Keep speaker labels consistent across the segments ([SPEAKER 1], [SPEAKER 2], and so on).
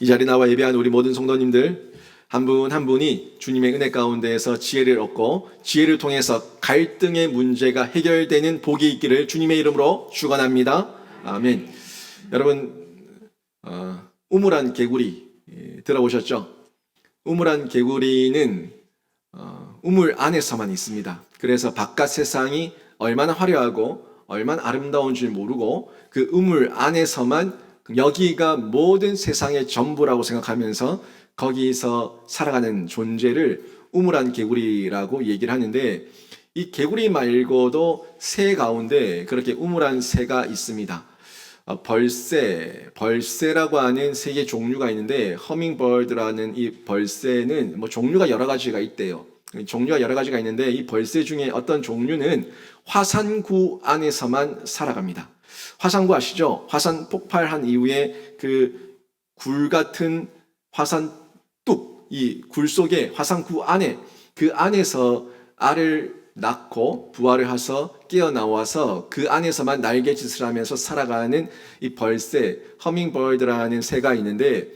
[SPEAKER 1] 이 자리에 나와 예배한 우리 모든 성도님들 한 분 한 분이 주님의 은혜 가운데에서 지혜를 얻고 지혜를 통해서 갈등의 문제가 해결되는 복이 있기를 주님의 이름으로 축원합니다. 아멘. 여러분 우물안 개구리 들어보셨죠? 우물안 개구리는 우물 안에서만 있습니다. 그래서 바깥 세상이 얼마나 화려하고 얼마나 아름다운 줄 모르고 그 우물 안에서만 여기가 모든 세상의 전부라고 생각하면서 거기서 살아가는 존재를 우물안 개구리라고 얘기를 하는데, 이 개구리 말고도 새 가운데 그렇게 우물안 새가 있습니다. 벌새라고 하는 세 개의 종류가 있는데, 허밍버드라는 이 벌새는 종류가 여러 가지가 있대요. 종류가 여러 가지가 있는데 이 벌새 중에 어떤 종류는 화산구 안에서만 살아갑니다. 화산구 아시죠? 화산 폭발한 이후에 그 굴 같은 화산 뚝, 이 굴 속에 화산구 안에 그 안에서 알을 낳고 부화를 해서 깨어나와서 그 안에서만 날개짓을 하면서 살아가는 이 벌새, 허밍버드라는 새가 있는데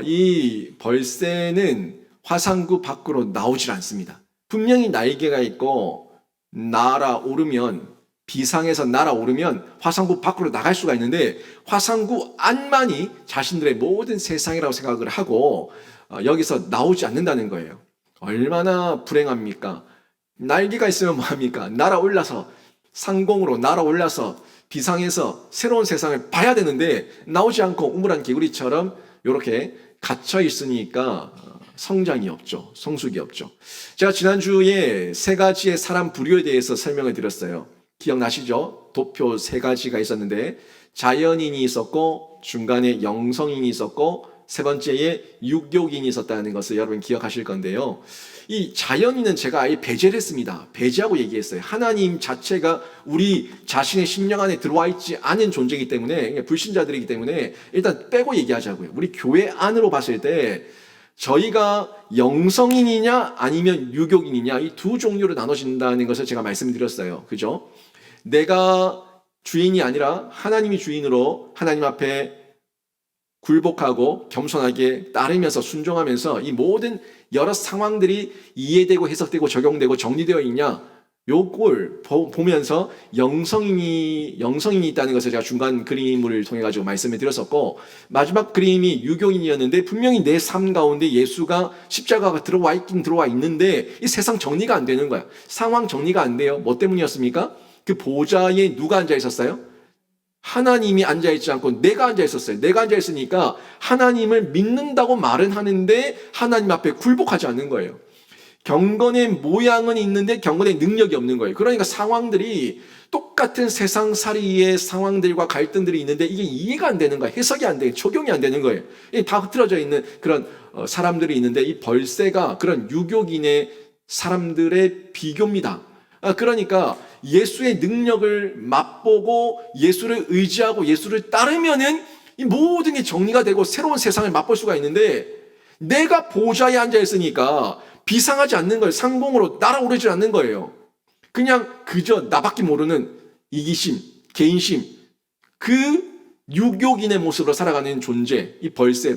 [SPEAKER 1] 이 벌새는 화산구 밖으로 나오질 않습니다. 분명히 날개가 있고 날아오르면, 비상에서 날아오르면 화산구 밖으로 나갈 수가 있는데 화산구 안만이 자신들의 모든 세상이라고 생각을 하고 여기서 나오지 않는다는 거예요. 얼마나 불행합니까? 날개가 있으면 뭐합니까? 날아올라서 상공으로 날아올라서 비상에서 새로운 세상을 봐야 되는데 나오지 않고 우물안 개구리처럼 이렇게 갇혀 있으니까 성장이 없죠. 성숙이 없죠. 제가 지난주에 세 가지의 사람 부류에 대해서 설명을 드렸어요. 기억나시죠? 도표 세 가지가 있었는데 자연인이 있었고 중간에 영성인이 있었고 세 번째에 유교인이 있었다는 것을 여러분 기억하실 건데요. 이 자연인은 제가 아예 배제를 했습니다. 배제하고 얘기했어요. 하나님 자체가 우리 자신의 심령 안에 들어와 있지 않은 존재이기 때문에, 불신자들이기 때문에 일단 빼고 얘기하자고요. 우리 교회 안으로 봤을 때 저희가 영성인이냐 아니면 유교인이냐 이 두 종류로 나눠진다는 것을 제가 말씀드렸어요. 그죠? 내가 주인이 아니라 하나님이 주인으로 하나님 앞에 굴복하고 겸손하게 따르면서 순종하면서 이 모든 여러 상황들이 이해되고 해석되고 적용되고 정리되어 있냐, 요걸 보면서 영성인이 있다는 것을 제가 중간 그림을 통해 가지고 말씀을 드렸었고, 마지막 그림이 유교인이었는데 분명히 내 삶 가운데 예수가 십자가가 들어와 있긴 들어와 있는데 이 세상 정리가 안 되는 거야. 상황 정리가 안 돼요. 뭐 때문이었습니까? 그 보좌에 누가 앉아 있었어요? 하나님이 앉아있지 않고 내가 앉아있었어요. 내가 앉아있으니까 하나님을 믿는다고 말은 하는데 하나님 앞에 굴복하지 않는 거예요. 경건의 모양은 있는데 경건의 능력이 없는 거예요. 그러니까 상황들이 똑같은 세상살이의 상황들과 갈등들이 있는데 이게 이해가 안 되는 거예요. 해석이 안 돼요. 적용이 안 되는 거예요. 다 흐트러져 있는 그런 사람들이 있는데 이 벌새가 그런 유교인의 사람들의 비교입니다. 그러니까 예수의 능력을 맛보고 예수를 의지하고 예수를 따르면은 이 모든 게 정리가 되고 새로운 세상을 맛볼 수가 있는데 내가 보좌에 앉아 있으니까 비상하지 않는 거예요. 상공으로 날아오르지 않는 거예요. 그냥 그저 나밖에 모르는 이기심, 개인심, 그 유교인의 모습으로 살아가는 존재, 이 벌새.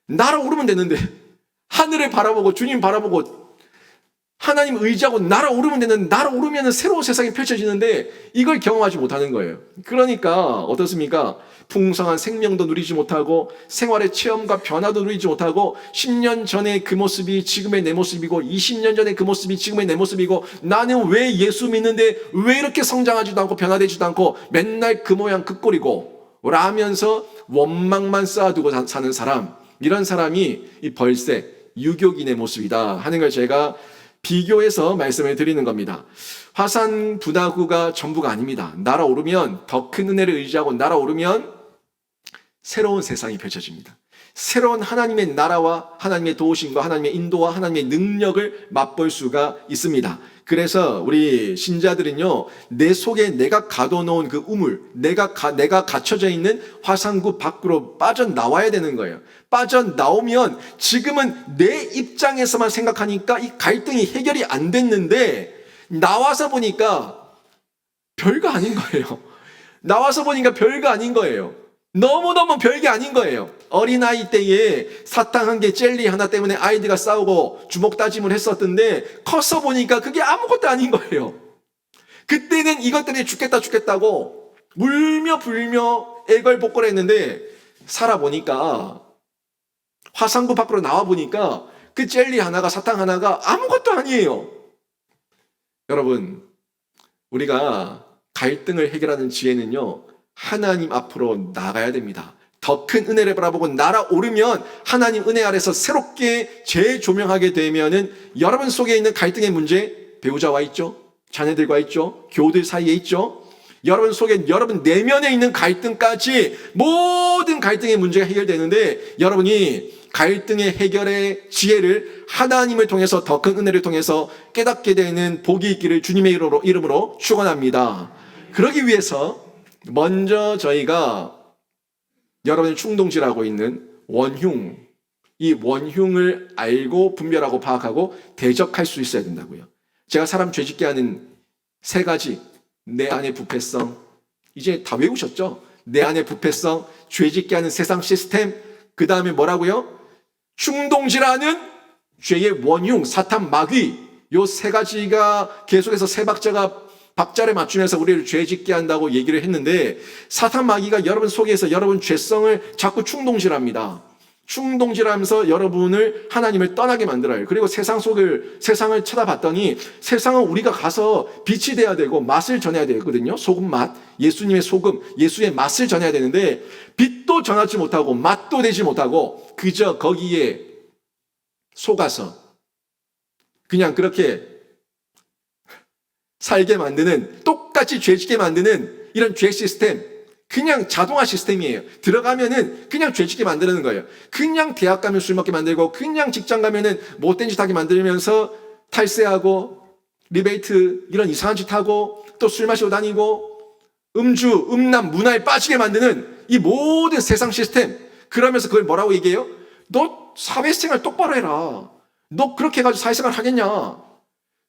[SPEAKER 1] 날아오르면 되는데 하늘을 바라보고 주님 바라보고 하나님 의지하고 날아오르면 되는, 날아오르면 새로운 세상이 펼쳐지는데 이걸 경험하지 못하는 거예요. 그러니까 어떻습니까? 풍성한 생명도 누리지 못하고 생활의 체험과 변화도 누리지 못하고 10년 전에 그 모습이 지금의 내 모습이고 20년 전에 그 모습이 지금의 내 모습이고 나는 왜 예수 믿는데 왜 이렇게 성장하지도 않고 변화되지도 않고 맨날 그 모양 그 꼴이고 라면서 원망만 쌓아두고 사는 사람, 이런 사람이 이 벌새, 유교인의 모습이다 하는 걸 제가 비교해서 말씀을 드리는 겁니다. 화산 분화구가 전부가 아닙니다. 날아오르면 더 큰 은혜를 의지하고 날아오르면 새로운 세상이 펼쳐집니다. 새로운 하나님의 나라와 하나님의 도우심과 하나님의 인도와 하나님의 능력을 맛볼 수가 있습니다. 그래서 우리 신자들은요, 내 속에 내가 가둬놓은 그 우물, 내가 갇혀져 있는 화산구 밖으로 빠져나와야 되는 거예요. 빠져나오면 지금은 내 입장에서만 생각하니까 이 갈등이 해결이 안 됐는데 나와서 보니까 별거 아닌 거예요. 나와서 보니까 별거 아닌 거예요. 너무너무 별게 아닌 거예요. 어린아이 때에 사탕 한 개, 젤리 하나 때문에 아이들과 싸우고 주먹 다짐을 했었던데 커서 보니까 그게 아무것도 아닌 거예요. 그때는 이것 때문에 죽겠다고 물며 불며 애걸복걸했는데 살아보니까 화상구 밖으로 나와보니까 그 젤리 하나가 사탕 하나가 아무것도 아니에요. 여러분, 우리가 갈등을 해결하는 지혜는요, 하나님 앞으로 나가야 됩니다. 더 큰 은혜를 바라보고 날아오르면 하나님 은혜 아래서 새롭게 재조명하게 되면은 여러분 속에 있는 갈등의 문제, 배우자와 있죠, 자녀들과 있죠, 교우들 사이에 있죠, 여러분 속에 여러분 내면에 있는 갈등까지 모든 갈등의 문제가 해결되는데 여러분이 갈등의 해결의 지혜를 하나님을 통해서 더 큰 은혜를 통해서 깨닫게 되는 복이 있기를 주님의 이름으로 축원합니다. 그러기 위해서 먼저 저희가 여러분이 충동질하고 있는 원흉, 이 원흉을 알고 분별하고 파악하고 대적할 수 있어야 된다고요. 제가 사람 죄짓게 하는 세 가지, 내 안의 부패성, 이제 다 외우셨죠? 내 안의 부패성, 죄짓게 하는 세상 시스템, 그 다음에 뭐라고요? 충동질하는 죄의 원흉, 사탄 마귀, 요 세 가지가 계속해서 세 박자를 맞추면서 우리를 죄짓게 한다고 얘기를 했는데 사탄 마귀가 여러분 속에서 여러분 죄성을 자꾸 충동질합니다. 충동질하면서 여러분을 하나님을 떠나게 만들어요. 그리고 세상을 쳐다봤더니 세상은 우리가 가서 빛이 돼야 되고 맛을 전해야 되거든요. 소금 맛, 예수님의 소금, 예수의 맛을 전해야 되는데 빛도 전하지 못하고 맛도 되지 못하고 그저 거기에 속아서 그냥 그렇게 살게 만드는, 똑같이 죄짓게 만드는 이런 죄 시스템, 그냥 자동화 시스템이에요. 들어가면은 그냥 죄짓게 만드는 거예요. 그냥 대학 가면 술 먹게 만들고, 그냥 직장 가면은 못된 짓 하게 만들면서 탈세하고, 리베이트 이런 이상한 짓 하고, 또 술 마시고 다니고, 음주, 음란, 문화에 빠지게 만드는 이 모든 세상 시스템. 그러면서 그걸 뭐라고 얘기해요? 너 사회생활 똑바로 해라. 너 그렇게 해가지고 사회생활 하겠냐?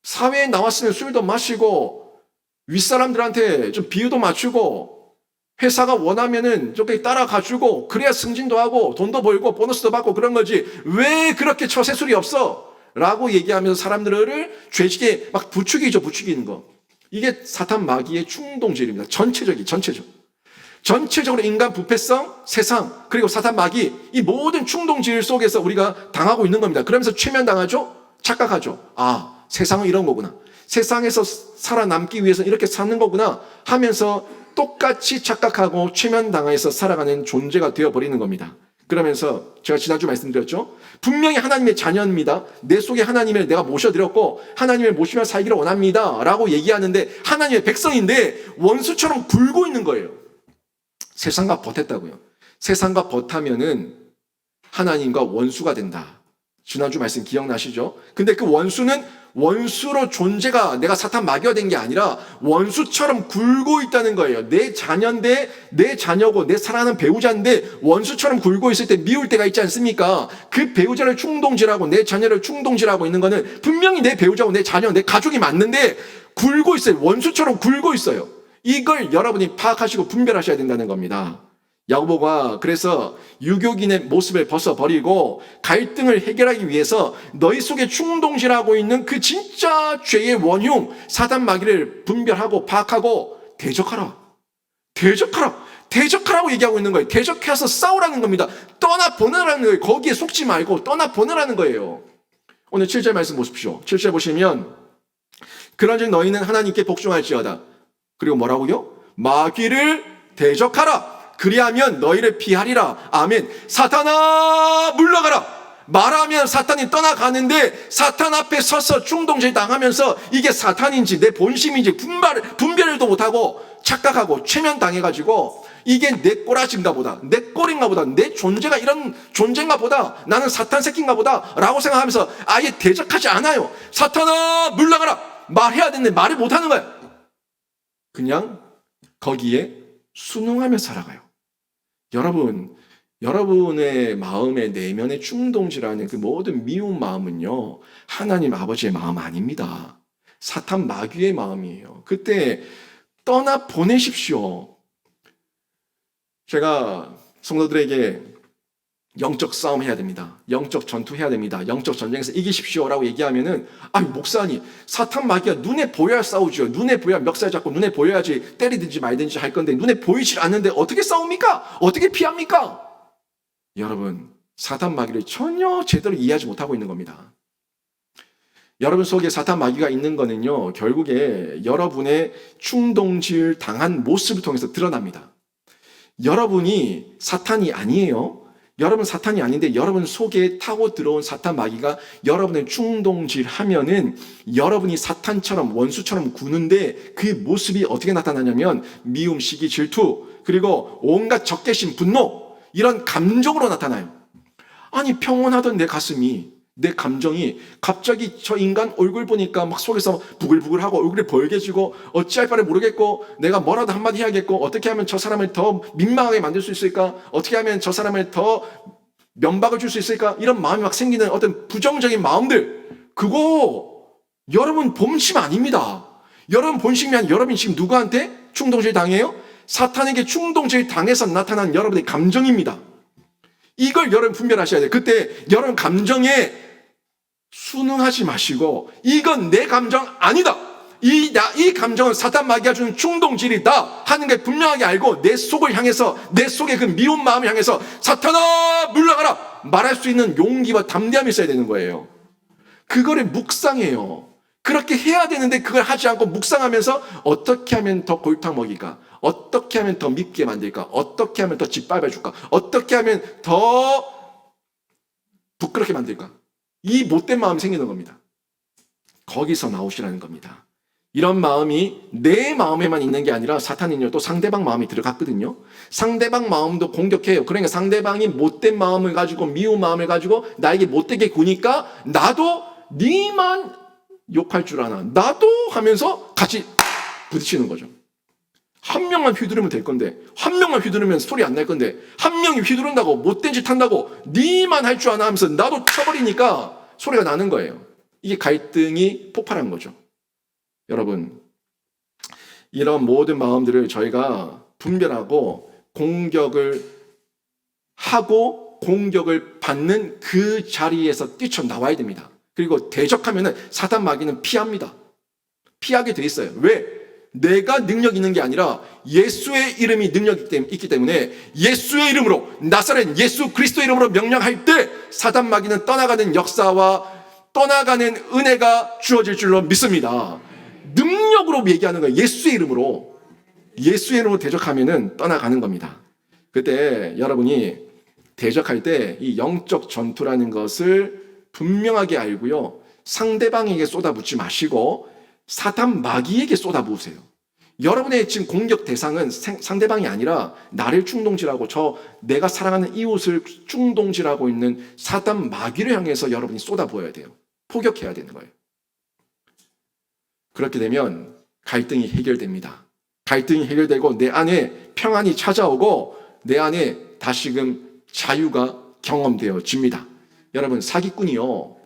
[SPEAKER 1] 사회에 나왔으면 술도 마시고 윗사람들한테 좀 비유도 맞추고 회사가 원하면은 저기 따라가주고 그래야 승진도 하고 돈도 벌고 보너스도 받고 그런 거지 왜 그렇게 처세술이 없어? 라고 얘기하면서 사람들을 죄짓게 막 부추기는 거. 이게 사탄 마귀의 충동질입니다. 전체적으로 인간 부패성, 세상, 그리고 사탄 마귀 이 모든 충동질 속에서 우리가 당하고 있는 겁니다. 그러면서 최면당하죠? 착각하죠. 아, 세상은 이런 거구나. 세상에서 살아남기 위해서 이렇게 사는 거구나 하면서 똑같이 착각하고 최면당해서 살아가는 존재가 되어버리는 겁니다. 그러면서 제가 지난주 말씀드렸죠. 분명히 하나님의 자녀입니다. 내 속에 하나님을 내가 모셔드렸고 하나님을 모시며 살기를 원합니다. 라고 얘기하는데 하나님의 백성인데 원수처럼 굴고 있는 거예요. 세상과 벗했다고요. 세상과 벗하면은 하나님과 원수가 된다. 지난주 말씀 기억나시죠? 근데 그 원수는 원수로 존재가 내가 사탄 마귀가 된 게 아니라 원수처럼 굴고 있다는 거예요. 내 자녀인데, 내 자녀고 내 사랑하는 배우자인데 원수처럼 굴고 있을 때 미울 때가 있지 않습니까? 그 배우자를 충동질하고 내 자녀를 충동질하고 있는 거는 분명히 내 배우자고 내 자녀, 내 가족이 맞는데 굴고 있어요. 원수처럼 굴고 있어요. 이걸 여러분이 파악하시고 분별하셔야 된다는 겁니다. 야고보가 그래서 유교인의 모습을 벗어버리고 갈등을 해결하기 위해서 너희 속에 충동질하고 있는 그 진짜 죄의 원흉 사단 마귀를 분별하고 파악하고 대적하라고 얘기하고 있는 거예요. 대적해서 싸우라는 겁니다. 떠나보내라는 거예요. 거기에 속지 말고 떠나보내라는 거예요. 오늘 7절 말씀 보십시오. 7절 보시면 그런즉 너희는 하나님께 복종할지어다. 그리고 뭐라고요? 마귀를 대적하라. 그리하면 너희를 피하리라. 아멘. 사탄아 물러가라. 말하면 사탄이 떠나가는데 사탄 앞에 서서 충동질 당하면서 이게 사탄인지 내 본심인지 분별도 못하고 착각하고 최면당해가지고 이게 내 꼬라진가 보다, 내 꼴인가 보다, 내 존재가 이런 존재인가 보다, 나는 사탄 새끼인가 보다 라고 생각하면서 아예 대적하지 않아요. 사탄아 물러가라. 말해야 되는데 말을 못하는 거야. 그냥 거기에 순응하며 살아가요. 여러분의 마음의 내면에 충동질하는 그 모든 미운 마음은요, 하나님 아버지의 마음 아닙니다. 사탄 마귀의 마음이에요. 그때 떠나 보내십시오. 제가 성도들에게 영적 싸움 해야 됩니다. 영적 전투 해야 됩니다. 영적 전쟁에서 이기십시오라고 얘기하면은, 목사님, 사탄 마귀가 눈에 보여야 싸우죠. 눈에 보여야 멱살 잡고 눈에 보여야지 때리든지 말든지 할 건데 눈에 보이질 않는데 어떻게 싸웁니까? 어떻게 피합니까? 여러분, 사탄 마귀를 전혀 제대로 이해하지 못하고 있는 겁니다. 여러분 속에 사탄 마귀가 있는 거는요, 결국에 여러분의 충동질 당한 모습을 통해서 드러납니다. 여러분이 사탄이 아니에요. 여러분 사탄이 아닌데 여러분 속에 타고 들어온 사탄 마귀가 여러분의 충동질 하면은 여러분이 사탄처럼 원수처럼 구는데 그 모습이 어떻게 나타나냐면 미움, 시기, 질투, 그리고 온갖 적개심, 분노, 이런 감정으로 나타나요. 아니, 평온하던 내 가슴이, 내 감정이 갑자기 저 인간 얼굴 보니까 막 속에서 부글부글하고 얼굴이 벌개지고 어찌할 바를 모르겠고 내가 뭐라도 한마디 해야겠고 어떻게 하면 저 사람을 더 민망하게 만들 수 있을까? 어떻게 하면 저 사람을 더 면박을 줄 수 있을까? 이런 마음이 막 생기는 어떤 부정적인 마음들, 그거 여러분 본심 아닙니다. 여러분 본심이면 여러분이 지금 누구한테 충동질 당해요? 사탄에게 충동질 당해서 나타난 여러분의 감정입니다. 이걸 여러분 분별하셔야 돼요. 그때 여러분 감정에 순응하지 마시고 이건 내 감정 아니다. 이 감정은 사탄 마귀가 주는 충동질이다 하는 걸 분명하게 알고 내 속을 향해서, 내 속의 그 미운 마음을 향해서 사탄아 물러가라 말할 수 있는 용기와 담대함이 있어야 되는 거예요. 그거를 묵상해요. 그렇게 해야 되는데 그걸 하지 않고 묵상하면서 어떻게 하면 더 골탕 먹일까? 어떻게 하면 더 밉게 만들까? 어떻게 하면 더 짓밟아줄까? 어떻게 하면 더 부끄럽게 만들까? 이 못된 마음이 생기는 겁니다. 거기서 나오시라는 겁니다. 이런 마음이 내 마음에만 있는 게 아니라 사탄은요, 또 상대방 마음이 들어갔거든요. 상대방 마음도 공격해요. 그러니까 상대방이 못된 마음을 가지고, 미운 마음을 가지고 나에게 못되게 구니까 나도 니만 욕할 줄 아나, 나도 하면서 같이 부딪히는 거죠. 한 명만 휘두르면 될 건데, 한 명만 휘두르면 소리 안 날 건데, 한 명이 휘두른다고 못된 짓 한다고 니만 할 줄 아나 하면서 나도 쳐버리니까 소리가 나는 거예요. 이게 갈등이 폭발한 거죠. 여러분, 이런 모든 마음들을 저희가 분별하고 공격을 하고 공격을 받는 그 자리에서 뛰쳐나와야 됩니다. 그리고 대적하면은 사탄 마귀는 피합니다. 피하게 돼 있어요. 왜? 내가 능력 있는 게 아니라 예수의 이름이 능력이 있기 때문에 예수의 이름으로, 나사렛 예수 그리스도의 이름으로 명령할 때 사탄 마귀는 떠나가는 역사와 떠나가는 은혜가 주어질 줄로 믿습니다. 능력으로 얘기하는 거예요. 예수의 이름으로. 예수의 이름으로 대적하면은 떠나가는 겁니다. 그때 여러분이 대적할 때 이 영적 전투라는 것을 분명하게 알고요, 상대방에게 쏟아붓지 마시고 사탄 마귀에게 쏟아부으세요. 여러분의 지금 공격 대상은 상대방이 아니라 나를 충동질하고 내가 사랑하는 이웃을 충동질하고 있는 사탄 마귀를 향해서 여러분이 쏟아부어야 돼요. 포격해야 되는 거예요. 그렇게 되면 갈등이 해결됩니다. 갈등이 해결되고 내 안에 평안이 찾아오고 내 안에 다시금 자유가 경험되어집니다. 여러분, 사기꾼이요,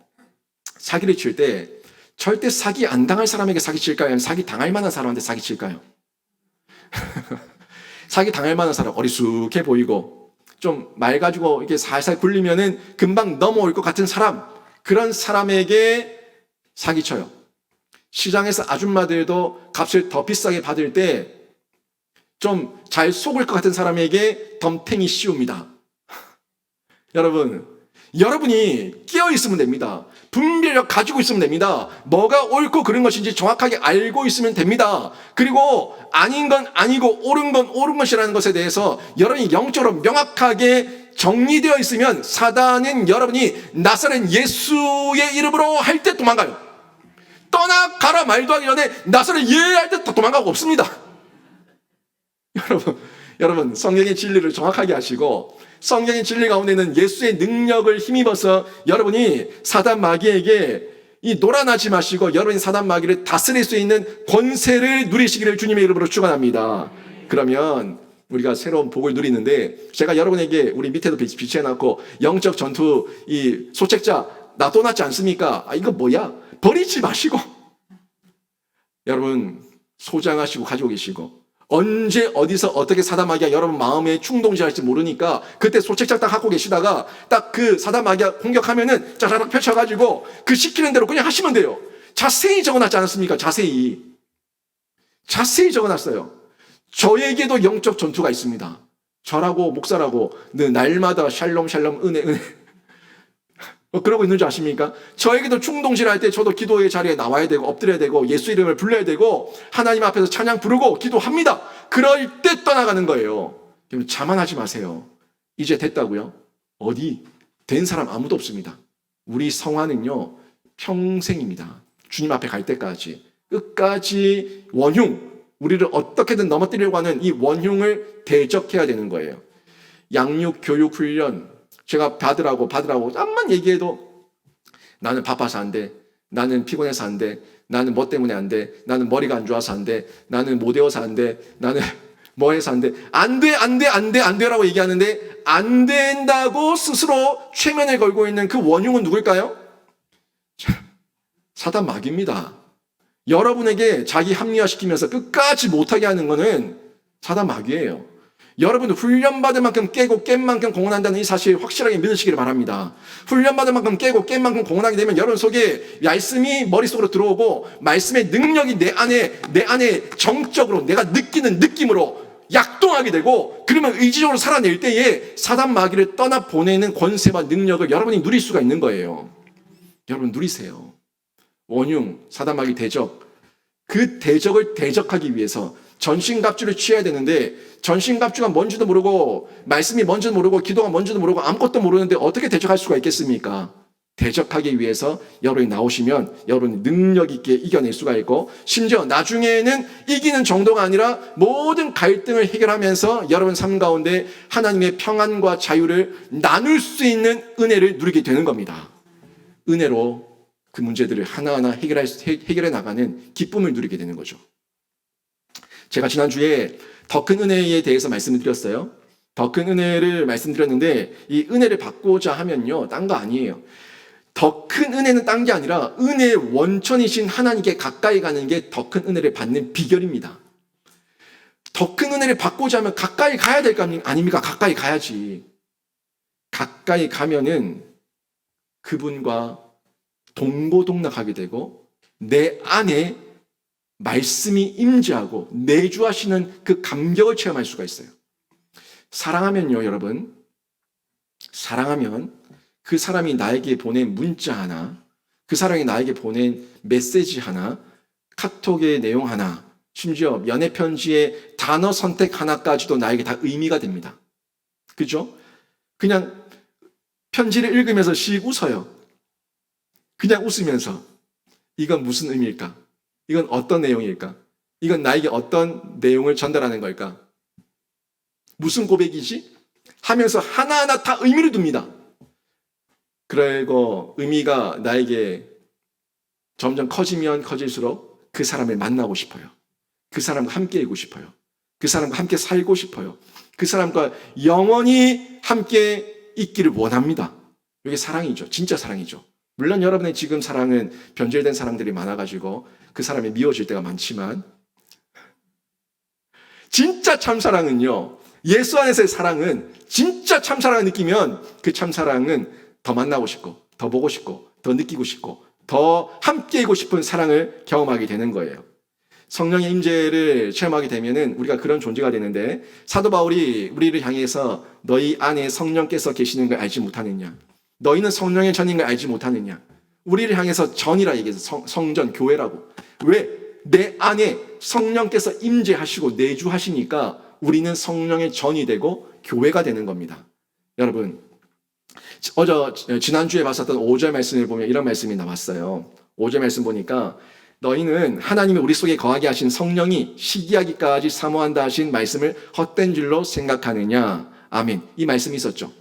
[SPEAKER 1] 사기를 칠 때 절대 사기 안 당할 사람에게 사기칠까요? 아니면 사기 당할 만한 사람한테 사기칠까요? 사기 당할 만한 사람, 어리숙해 보이고 좀 말 가지고 이렇게 살살 굴리면은 금방 넘어올 것 같은 사람, 그런 사람에게 사기쳐요. 시장에서 아줌마들도 값을 더 비싸게 받을 때 좀 잘 속을 것 같은 사람에게 덤탱이 씌웁니다. 여러분이 깨어있으면 됩니다. 분별력 가지고 있으면 됩니다. 뭐가 옳고 그른 것인지 정확하게 알고 있으면 됩니다. 그리고 아닌 건 아니고 옳은 건 옳은 것이라는 것에 대해서 여러분이 영적으로 명확하게 정리되어 있으면 사단은 여러분이 나사렛 예수의 이름으로 할 때 도망가요. 떠나가라 말도 하기 전에 나사렛 예 할 때 도망가고 없습니다. 여러분 성경의 진리를 정확하게 아시고 성경의 진리 가운데는 예수의 능력을 힘입어서 여러분이 사단 마귀에게 놀아나지 마시고 여러분이 사단 마귀를 다스릴 수 있는 권세를 누리시기를 주님의 이름으로 축원합니다. 그러면 우리가 새로운 복을 누리는데, 제가 여러분에게 우리 밑에도 비치해놨고 영적 전투 이 소책자 놔둬놨지 않습니까? 이거 뭐야? 버리지 마시고 여러분 소장하시고 가지고 계시고 언제 어디서 어떻게 사단마귀가 여러분 마음에 충동질할지 모르니까 그때 소책장 딱 갖고 계시다가 딱 그 사단마귀가 공격하면은 짜라락 펼쳐가지고 그 시키는 대로 그냥 하시면 돼요. 자세히 적어놨지 않았습니까? 자세히 적어놨어요. 저에게도 영적 전투가 있습니다. 저라고 목사라고 날마다 샬롬 은혜 그러고 있는 줄 아십니까? 저에게도 충동질할 때 저도 기도의 자리에 나와야 되고 엎드려야 되고 예수 이름을 불러야 되고 하나님 앞에서 찬양 부르고 기도합니다. 그럴 때 떠나가는 거예요. 여러분 자만하지 마세요. 이제 됐다고요? 어디? 된 사람 아무도 없습니다. 우리 성화는요 평생입니다. 주님 앞에 갈 때까지 끝까지 원흉, 우리를 어떻게든 넘어뜨리려고 하는 이 원흉을 대적해야 되는 거예요. 양육, 교육, 훈련 제가 받으라고 암만 얘기해도 나는 바빠서 안 돼. 나는 피곤해서 안 돼. 나는 뭐 때문에 안 돼. 나는 머리가 안 좋아서 안 돼. 나는 못 외워서 안 돼. 나는 뭐 해서 안 돼. 안 돼라고 얘기하는데 안 된다고 스스로 최면을 걸고 있는 그 원흉은 누굴까요? 사단 마귀입니다. 여러분에게 자기 합리화시키면서 끝까지 못하게 하는 거는 사단 마귀예요. 여러분 훈련받은 만큼 깨고 깬 만큼 공헌한다는 이 사실 확실하게 믿으시기를 바랍니다. 훈련받은 만큼 깨고 깬 만큼 공헌하게 되면 여러분 속에 말씀이 머릿속으로 들어오고 말씀의 능력이 내 안에 정적으로 내가 느끼는 느낌으로 약동하게 되고 그러면 의지적으로 살아낼 때에 사단 마귀를 떠나보내는 권세와 능력을 여러분이 누릴 수가 있는 거예요. 여러분 누리세요. 원흉, 사단 마귀 대적, 그 대적을 대적하기 위해서 전신갑주를 취해야 되는데 전신갑주가 뭔지도 모르고 말씀이 뭔지도 모르고 기도가 뭔지도 모르고 아무것도 모르는데 어떻게 대적할 수가 있겠습니까? 대적하기 위해서 여러분이 나오시면 여러분이 능력 있게 이겨낼 수가 있고 심지어 나중에는 이기는 정도가 아니라 모든 갈등을 해결하면서 여러분 삶 가운데 하나님의 평안과 자유를 나눌 수 있는 은혜를 누리게 되는 겁니다. 은혜로 그 문제들을 하나하나 해결해 나가는 기쁨을 누리게 되는 거죠. 제가 지난주에 더 큰 은혜에 대해서 말씀을 드렸어요. 더 큰 은혜를 말씀드렸는데 이 은혜를 받고자 하면요. 딴 거 아니에요. 더 큰 은혜는 딴 게 아니라 은혜의 원천이신 하나님께 가까이 가는 게 더 큰 은혜를 받는 비결입니다. 더 큰 은혜를 받고자 하면 가까이 가야 될 거 아닙니까? 가까이 가야지. 가까이 가면은 그분과 동고동락하게 되고 내 안에 말씀이 임재하고 내주하시는 그 감격을 체험할 수가 있어요. 사랑하면요, 여러분. 사랑하면 그 사람이 나에게 보낸 문자 하나, 그 사람이 나에게 보낸 메시지 하나, 카톡의 내용 하나, 심지어 연애 편지의 단어 선택 하나까지도 나에게 다 의미가 됩니다. 그죠? 그냥 편지를 읽으면서 씩 웃어요. 그냥 웃으면서 이건 무슨 의미일까? 이건 어떤 내용일까? 이건 나에게 어떤 내용을 전달하는 걸까? 무슨 고백이지? 하면서 하나하나 다 의미를 둡니다. 그리고 의미가 나에게 점점 커지면 커질수록 그 사람을 만나고 싶어요. 그 사람과 함께 있고 싶어요. 그 사람과 함께 살고 싶어요. 그 사람과 영원히 함께 있기를 원합니다. 이게 사랑이죠. 진짜 사랑이죠. 물론 여러분의 지금 사랑은 변질된 사람들이 많아가지고 그 사람이 미워질 때가 많지만 진짜 참사랑은요. 예수 안에서의 사랑은 진짜 참사랑을 느끼면 그 참사랑은 더 만나고 싶고 더 보고 싶고 더 느끼고 싶고 더 함께이고 싶은 사랑을 경험하게 되는 거예요. 성령의 임재를 체험하게 되면은 우리가 그런 존재가 되는데 사도 바울이 우리를 향해서 너희 안에 성령께서 계시는 걸 알지 못하느냐? 너희는 성령의 전인 걸 알지 못하느냐? 우리를 향해서 전이라 얘기해서 성전, 교회라고. 왜? 내 안에 성령께서 임재하시고 내주하시니까 우리는 성령의 전이 되고 교회가 되는 겁니다. 여러분, 지난주에 봤었던 5절 말씀을 보면 이런 말씀이 나왔어요. 5절 말씀 보니까 너희는 하나님이 우리 속에 거하게 하신 성령이 시기하기까지 사모한다 하신 말씀을 헛된 줄로 생각하느냐? 아멘. 이 말씀이 있었죠.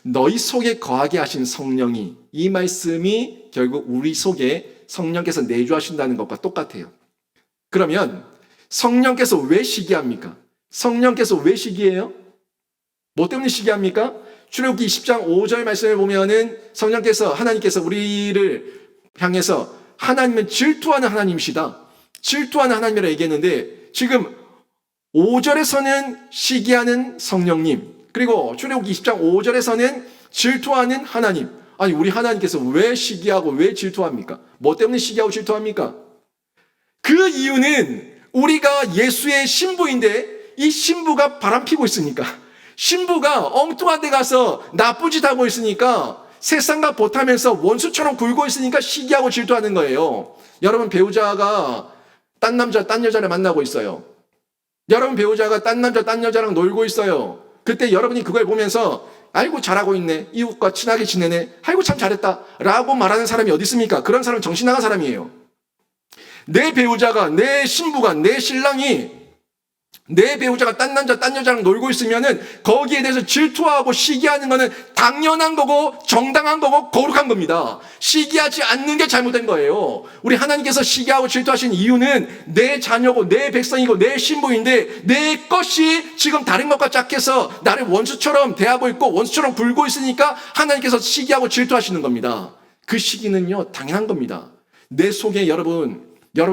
[SPEAKER 1] 너희 속에 거하게 하신 성령이, 이 말씀이 결국 우리 속에 성령께서 내주하신다는 것과 똑같아요. 그러면 성령께서 왜 시기합니까? 성령께서 왜 시기해요? 뭐 때문에 시기합니까? 출애굽기 20장 5절 말씀을 보면은 성령께서, 하나님께서 우리를 향해서 하나님은 질투하는 하나님이시다. 질투하는 하나님이라 얘기했는데 지금 5절에서는 시기하는 성령님, 그리고 출애굽기 20장 5절에서는 질투하는 하나님. 아니, 우리 하나님께서 왜 시기하고 왜 질투합니까? 뭐 때문에 시기하고 질투합니까? 그 이유는 우리가 예수의 신부인데 이 신부가 바람피고 있으니까, 신부가 엉뚱한 데 가서 나쁜 짓 하고 있으니까, 세상과 보타면서 원수처럼 굴고 있으니까 시기하고 질투하는 거예요. 여러분, 배우자가 딴 남자, 딴 여자를 만나고 있어요. 여러분, 배우자가 딴 남자, 딴 여자랑 놀고 있어요. 그때 여러분이 그걸 보면서 아이고 잘하고 있네, 이웃과 친하게 지내네, 아이고 참 잘했다 라고 말하는 사람이 어디 있습니까? 그런 사람은 정신 나간 사람이에요. 내 배우자가, 내 신부가, 내 신랑이, 내 배우자가 딴 남자, 딴 여자랑 놀고 있으면은 거기에 대해서 질투하고 시기하는 거는 당연한 거고 정당한 거고 거룩한 겁니다. 시기하지 않는 게 잘못된 거예요. 우리 하나님께서 시기하고 질투하신 이유는 내 자녀고 내 백성이고 내 신부인데 내 것이 지금 다른 것과 짝해서 나를 원수처럼 대하고 있고 원수처럼 굴고 있으니까 하나님께서 시기하고 질투하시는 겁니다. 그 시기는요, 당연한 겁니다. 내 속에 여러분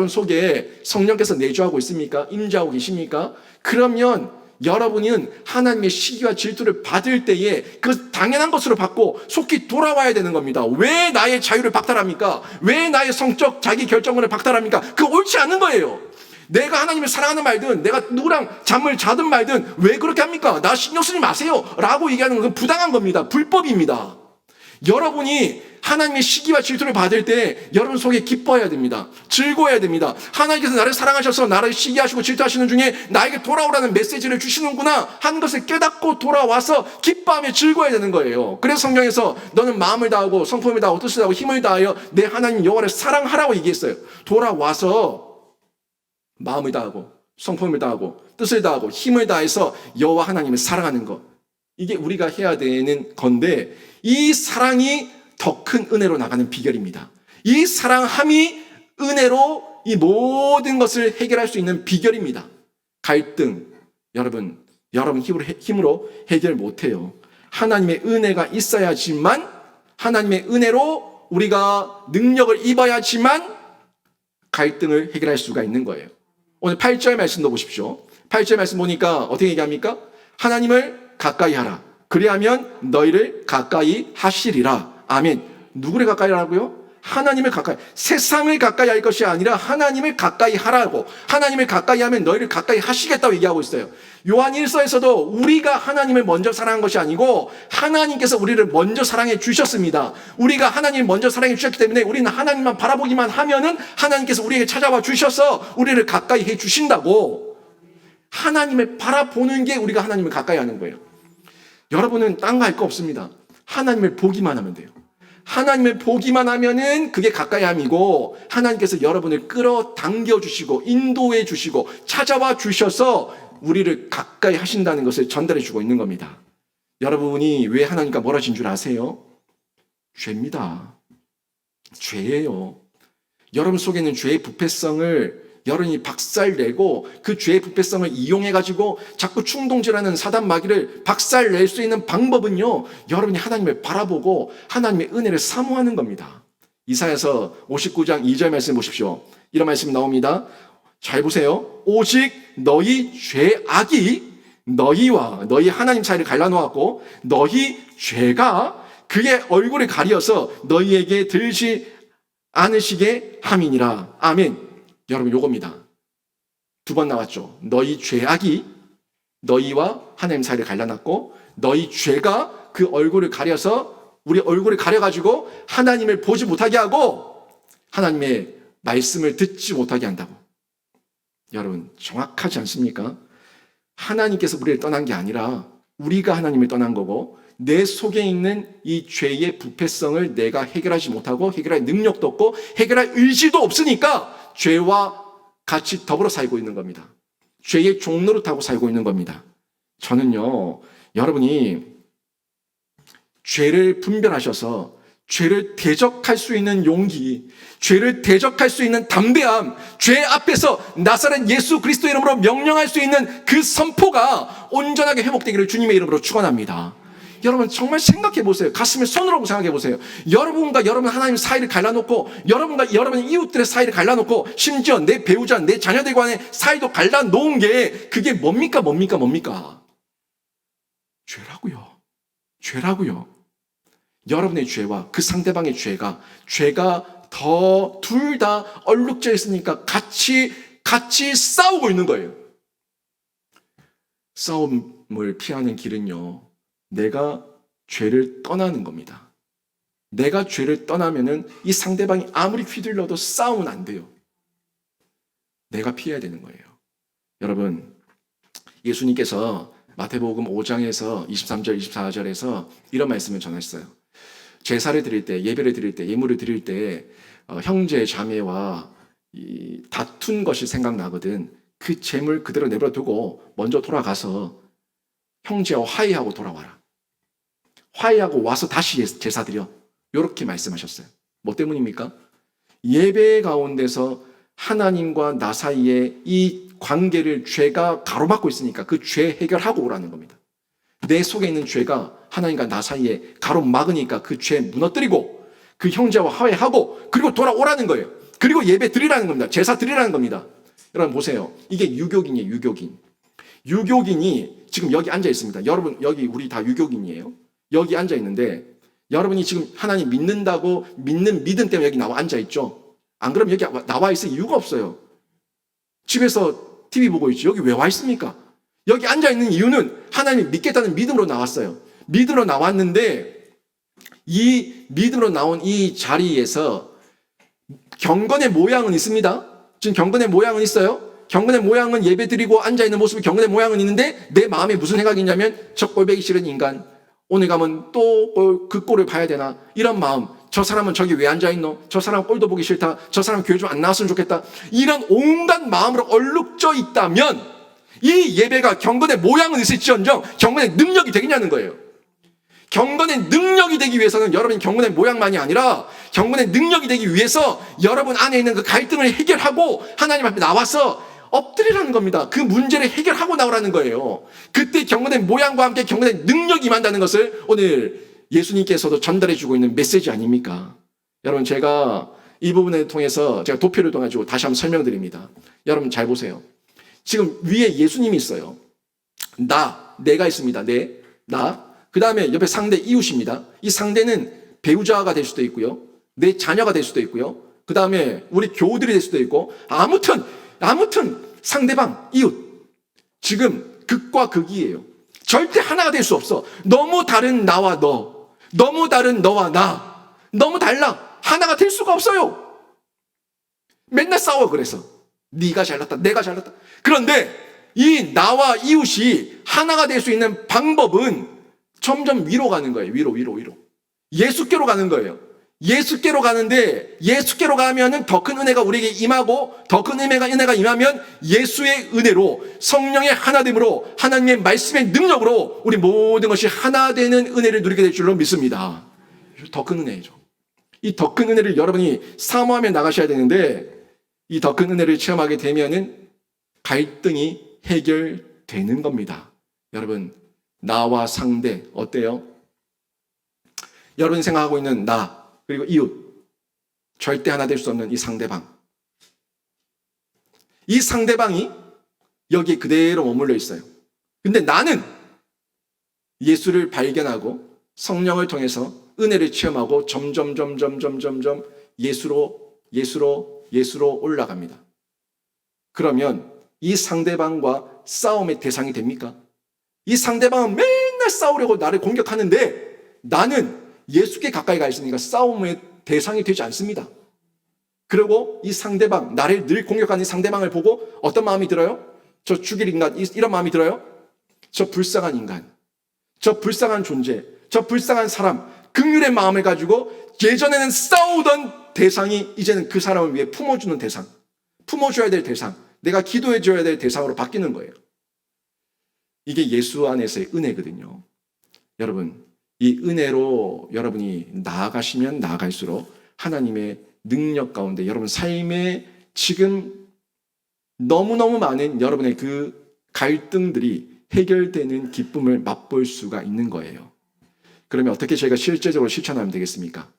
[SPEAKER 1] 속에 성령께서 내주하고 있습니까? 임재하고 계십니까? 그러면 여러분은 하나님의 시기와 질투를 받을 때에 그 당연한 것으로 받고 속히 돌아와야 되는 겁니다. 왜 나의 자유를 박탈합니까? 왜 나의 성적 자기 결정권을 박탈합니까? 그거 옳지 않은 거예요. 내가 하나님을 사랑하는 말든 내가 누구랑 잠을 자든 말든 왜 그렇게 합니까? 나 신경 쓰지 마세요 라고 얘기하는 건 부당한 겁니다. 불법입니다. 여러분이 하나님의 시기와 질투를 받을 때 여러분 속에 기뻐해야 됩니다. 즐거워야 됩니다. 하나님께서 나를 사랑하셔서 나를 시기하시고 질투하시는 중에 나에게 돌아오라는 메시지를 주시는구나 하는 것을 깨닫고 돌아와서 기뻐하며 즐거워야 되는 거예요. 그래서 성경에서 너는 마음을 다하고 성품을 다하고 뜻을 다하고 힘을 다하여 내 하나님 여호와를 사랑하라고 얘기했어요. 돌아와서 마음을 다하고 성품을 다하고 뜻을 다하고 힘을 다해서 여호와 하나님을 사랑하는 것, 이게 우리가 해야 되는 건데, 이 사랑이 더 큰 은혜로 나가는 비결입니다. 이 사랑함이 은혜로 이 모든 것을 해결할 수 있는 비결입니다. 갈등, 여러분 힘으로 해결 못해요. 하나님의 은혜가 있어야지만, 하나님의 은혜로 우리가 능력을 입어야지만 갈등을 해결할 수가 있는 거예요. 오늘 8절 말씀도 보십시오. 8절 말씀 보니까 어떻게 얘기합니까? 하나님을 가까이 하라. 그리하면 너희를 가까이 하시리라. 아멘. 누구를 가까이 하라고요? 하나님을 가까이. 세상을 가까이 할 것이 아니라 하나님을 가까이 하라고. 하나님을 가까이 하면 너희를 가까이 하시겠다고 얘기하고 있어요. 요한 1서에서도 우리가 하나님을 먼저 사랑한 것이 아니고 하나님께서 우리를 먼저 사랑해 주셨습니다. 우리가 하나님을 먼저 사랑해 주셨기 때문에 우리는 하나님만 바라보기만 하면은 하나님께서 우리에게 찾아와 주셔서 우리를 가까이 해 주신다고. 하나님을 바라보는 게 우리가 하나님을 가까이 하는 거예요. 여러분은 딴 거 할 거 없습니다. 하나님을 보기만 하면 돼요. 하나님을 보기만 하면은 그게 가까이함이고, 하나님께서 여러분을 끌어당겨 주시고 인도해 주시고 찾아와 주셔서 우리를 가까이 하신다는 것을 전달해 주고 있는 겁니다. 여러분이 왜 하나님과 멀어진 줄 아세요? 죄입니다. 죄예요. 여러분 속에는 죄의 부패성을 여러분이 박살내고 그 죄의 부패성을 이용해가지고 자꾸 충동질하는 사단 마귀를 박살낼 수 있는 방법은요, 여러분이 하나님을 바라보고 하나님의 은혜를 사모하는 겁니다. 이사야서 59장 2절 말씀 보십시오. 이런 말씀이 나옵니다. 잘 보세요. 오직 너희 죄악이 너희와 너희 하나님 사이를 갈라놓았고 너희 죄가 그의 얼굴을 가리어서 너희에게 들지 않으시게 함이니라. 아멘. 여러분, 요겁니다. 2번 나왔죠. 너희 죄악이 너희와 하나님 사이를 갈라놨고 너희 죄가 그 얼굴을 가려서 우리 얼굴을 가려가지고 하나님을 보지 못하게 하고 하나님의 말씀을 듣지 못하게 한다고. 여러분, 정확하지 않습니까? 하나님께서 우리를 떠난 게 아니라 우리가 하나님을 떠난 거고, 내 속에 있는 이 죄의 부패성을 내가 해결하지 못하고 해결할 능력도 없고 해결할 의지도 없으니까 죄와 같이 더불어 살고 있는 겁니다. 죄의 종로를 타고 살고 있는 겁니다. 저는요, 여러분이 죄를 분별하셔서 죄를 대적할 수 있는 용기, 죄를 대적할 수 있는 담대함, 죄 앞에서 나사렛 예수 그리스도 이름으로 명령할 수 있는 그 선포가 온전하게 회복되기를 주님의 이름으로 축원합니다. 여러분 정말 생각해 보세요. 가슴에 손을 얹고 생각해 보세요. 여러분과 여러분 하나님 사이를 갈라놓고, 여러분과 여러분 이웃들의 사이를 갈라놓고, 심지어 내 배우자, 내 자녀들과의 사이도 갈라놓은 게 그게 뭡니까? 죄라고요. 여러분의 죄와 그 상대방의 죄가 더 둘 다 얼룩져 있으니까 같이 싸우고 있는 거예요. 싸움을 피하는 길은요, 내가 죄를 떠나는 겁니다. 내가 죄를 떠나면은 이 상대방이 아무리 휘둘러도 싸움은 안 돼요. 내가 피해야 되는 거예요. 여러분, 예수님께서 마태복음 5장에서 23절, 24절에서 이런 말씀을 전하셨어요. 제사를 드릴 때, 예배를 드릴 때, 예물을 드릴 때 형제, 자매와 다툰 것이 생각나거든. 그 재물 그대로 내버려 두고 먼저 돌아가서 형제와 화해하고 돌아와라. 화해하고 와서 다시 제사 드려. 이렇게 말씀하셨어요. 뭐 때문입니까? 예배 가운데서 하나님과 나 사이에 이 관계를 죄가 가로막고 있으니까 그 죄 해결하고 오라는 겁니다. 내 속에 있는 죄가 하나님과 나 사이에 가로막으니까 그 죄 무너뜨리고 그 형제와 화해하고 그리고 돌아오라는 거예요. 그리고 예배 드리라는 겁니다. 제사 드리라는 겁니다. 여러분 보세요. 이게 유교인이에요. 유교인이 지금 여기 앉아 있습니다. 여러분 여기 우리 다 유교인이에요. 여기 앉아 있는데 여러분이 지금 하나님 믿는다고 믿는 믿음 때문에 여기 나와 앉아 있죠. 안 그러면 여기 나와 있을 이유가 없어요. 집에서 TV 보고 있지. 여기 왜 와 있습니까? 여기 앉아 있는 이유는 하나님 믿겠다는 믿음으로 나왔어요. 믿음으로 나왔는데 이 믿음으로 나온 이 자리에서 경건의 모양은 있습니다. 지금 경건의 모양은 있어요. 경건의 모양은 예배드리고 앉아있는 모습이 경건의 모양은 있는데 내 마음에 무슨 생각이 있냐면 저 꼴보기 싫은 인간, 오늘 가면 또 그 꼴을 봐야 되나, 이런 마음. 저 사람은 저기 왜 앉아있노? 저 사람 꼴도 보기 싫다. 저 사람 교회 좀 안 나왔으면 좋겠다. 이런 온갖 마음으로 얼룩져 있다면 이 예배가 경건의 모양은 있을지언정 경건의 능력이 되겠냐는 거예요. 경건의 능력이 되기 위해서는 여러분이 경건의 모양만이 아니라 경건의 능력이 되기 위해서 여러분 안에 있는 그 갈등을 해결하고 하나님 앞에 나와서 엎드리라는 겁니다. 그 문제를 해결하고 나오라는 거예요. 그때 경건의 모양과 함께 경건의 능력이 임한다는 것을 오늘 예수님께서도 전달해 주고 있는 메시지 아닙니까? 여러분 제가 이 부분을 통해서 제가 도표를 통해서 다시 한번 설명드립니다. 여러분 잘 보세요. 지금 위에 예수님이 있어요. 내가 있습니다. 나. 그 다음에 옆에 상대 이웃입니다. 이 상대는 배우자가 될 수도 있고요. 내 자녀가 될 수도 있고요. 그 다음에 우리 교우들이 될 수도 있고, 아무튼 상대방, 이웃. 지금 극과 극이에요. 절대 하나가 될 수 없어. 너무 다른 나와 너, 너무 다른 너와 나, 너무 달라. 하나가 될 수가 없어요. 맨날 싸워. 그래서 네가 잘났다, 내가 잘났다. 그런데 이 나와 이웃이 하나가 될 수 있는 방법은 점점 위로 가는 거예요. 위로. 예수께로 가는 거예요. 예수께로 가는데, 예수께로 가면은 더 큰 은혜가 우리에게 임하고, 더 큰 은혜가 임하면 예수의 은혜로, 성령의 하나됨으로, 하나님의 말씀의 능력으로 우리 모든 것이 하나 되는 은혜를 누리게 될 줄로 믿습니다. 더 큰 은혜죠. 이 더 큰 은혜를 여러분이 사모하며 나가셔야 되는데, 이 더 큰 은혜를 체험하게 되면은 갈등이 해결되는 겁니다. 여러분, 나와 상대 어때요? 여러분이 생각하고 있는 나 그리고 이웃, 절대 하나 될 수 없는 이 상대방. 이 상대방이 여기에 그대로 머물러 있어요. 근데 나는 예수를 발견하고 성령을 통해서 은혜를 체험하고 점점 예수로 올라갑니다. 그러면 이 상대방과 싸움의 대상이 됩니까? 이 상대방은 맨날 싸우려고 나를 공격하는데 나는 예수께 가까이 가 있으니까 싸움의 대상이 되지 않습니다. 그리고 이 상대방, 나를 늘 공격하는 이 상대방을 보고 어떤 마음이 들어요? 저 죽일 인간, 이런 마음이 들어요? 저 불쌍한 인간, 저 불쌍한 존재, 저 불쌍한 사람, 긍휼의 마음을 가지고 예전에는 싸우던 대상이 이제는 그 사람을 위해 품어주는 대상, 품어줘야 될 대상, 내가 기도해줘야 될 대상으로 바뀌는 거예요. 이게 예수 안에서의 은혜거든요. 여러분, 이 은혜로 여러분이 나아가시면 나아갈수록 하나님의 능력 가운데 여러분 삶에 지금 너무너무 많은 여러분의 그 갈등들이 해결되는 기쁨을 맛볼 수가 있는 거예요. 그러면 어떻게 저희가 실제적으로 실천하면 되겠습니까?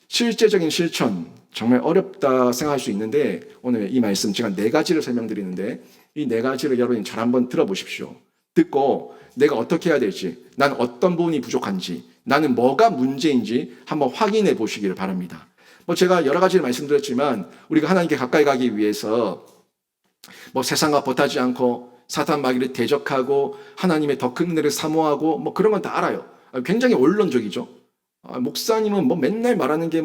[SPEAKER 1] 실제적인 실천, 정말 어렵다 생각할 수 있는데 오늘 이 말씀 제가 4가지를 설명드리는데 이 4가지를 여러분이 잘 한번 들어보십시오. 듣고 내가 어떻게 해야 될지, 난 어떤 부분이 부족한지, 나는 뭐가 문제인지 한번 확인해 보시기를 바랍니다. 제가 여러 가지를 말씀드렸지만 우리가 하나님께 가까이 가기 위해서 세상과 벗하지 않고 사탄 마귀를 대적하고 하나님의 더 큰 은혜를 사모하고 그런 건 다 알아요. 굉장히 원론적이죠. 목사님은 맨날 말하는 게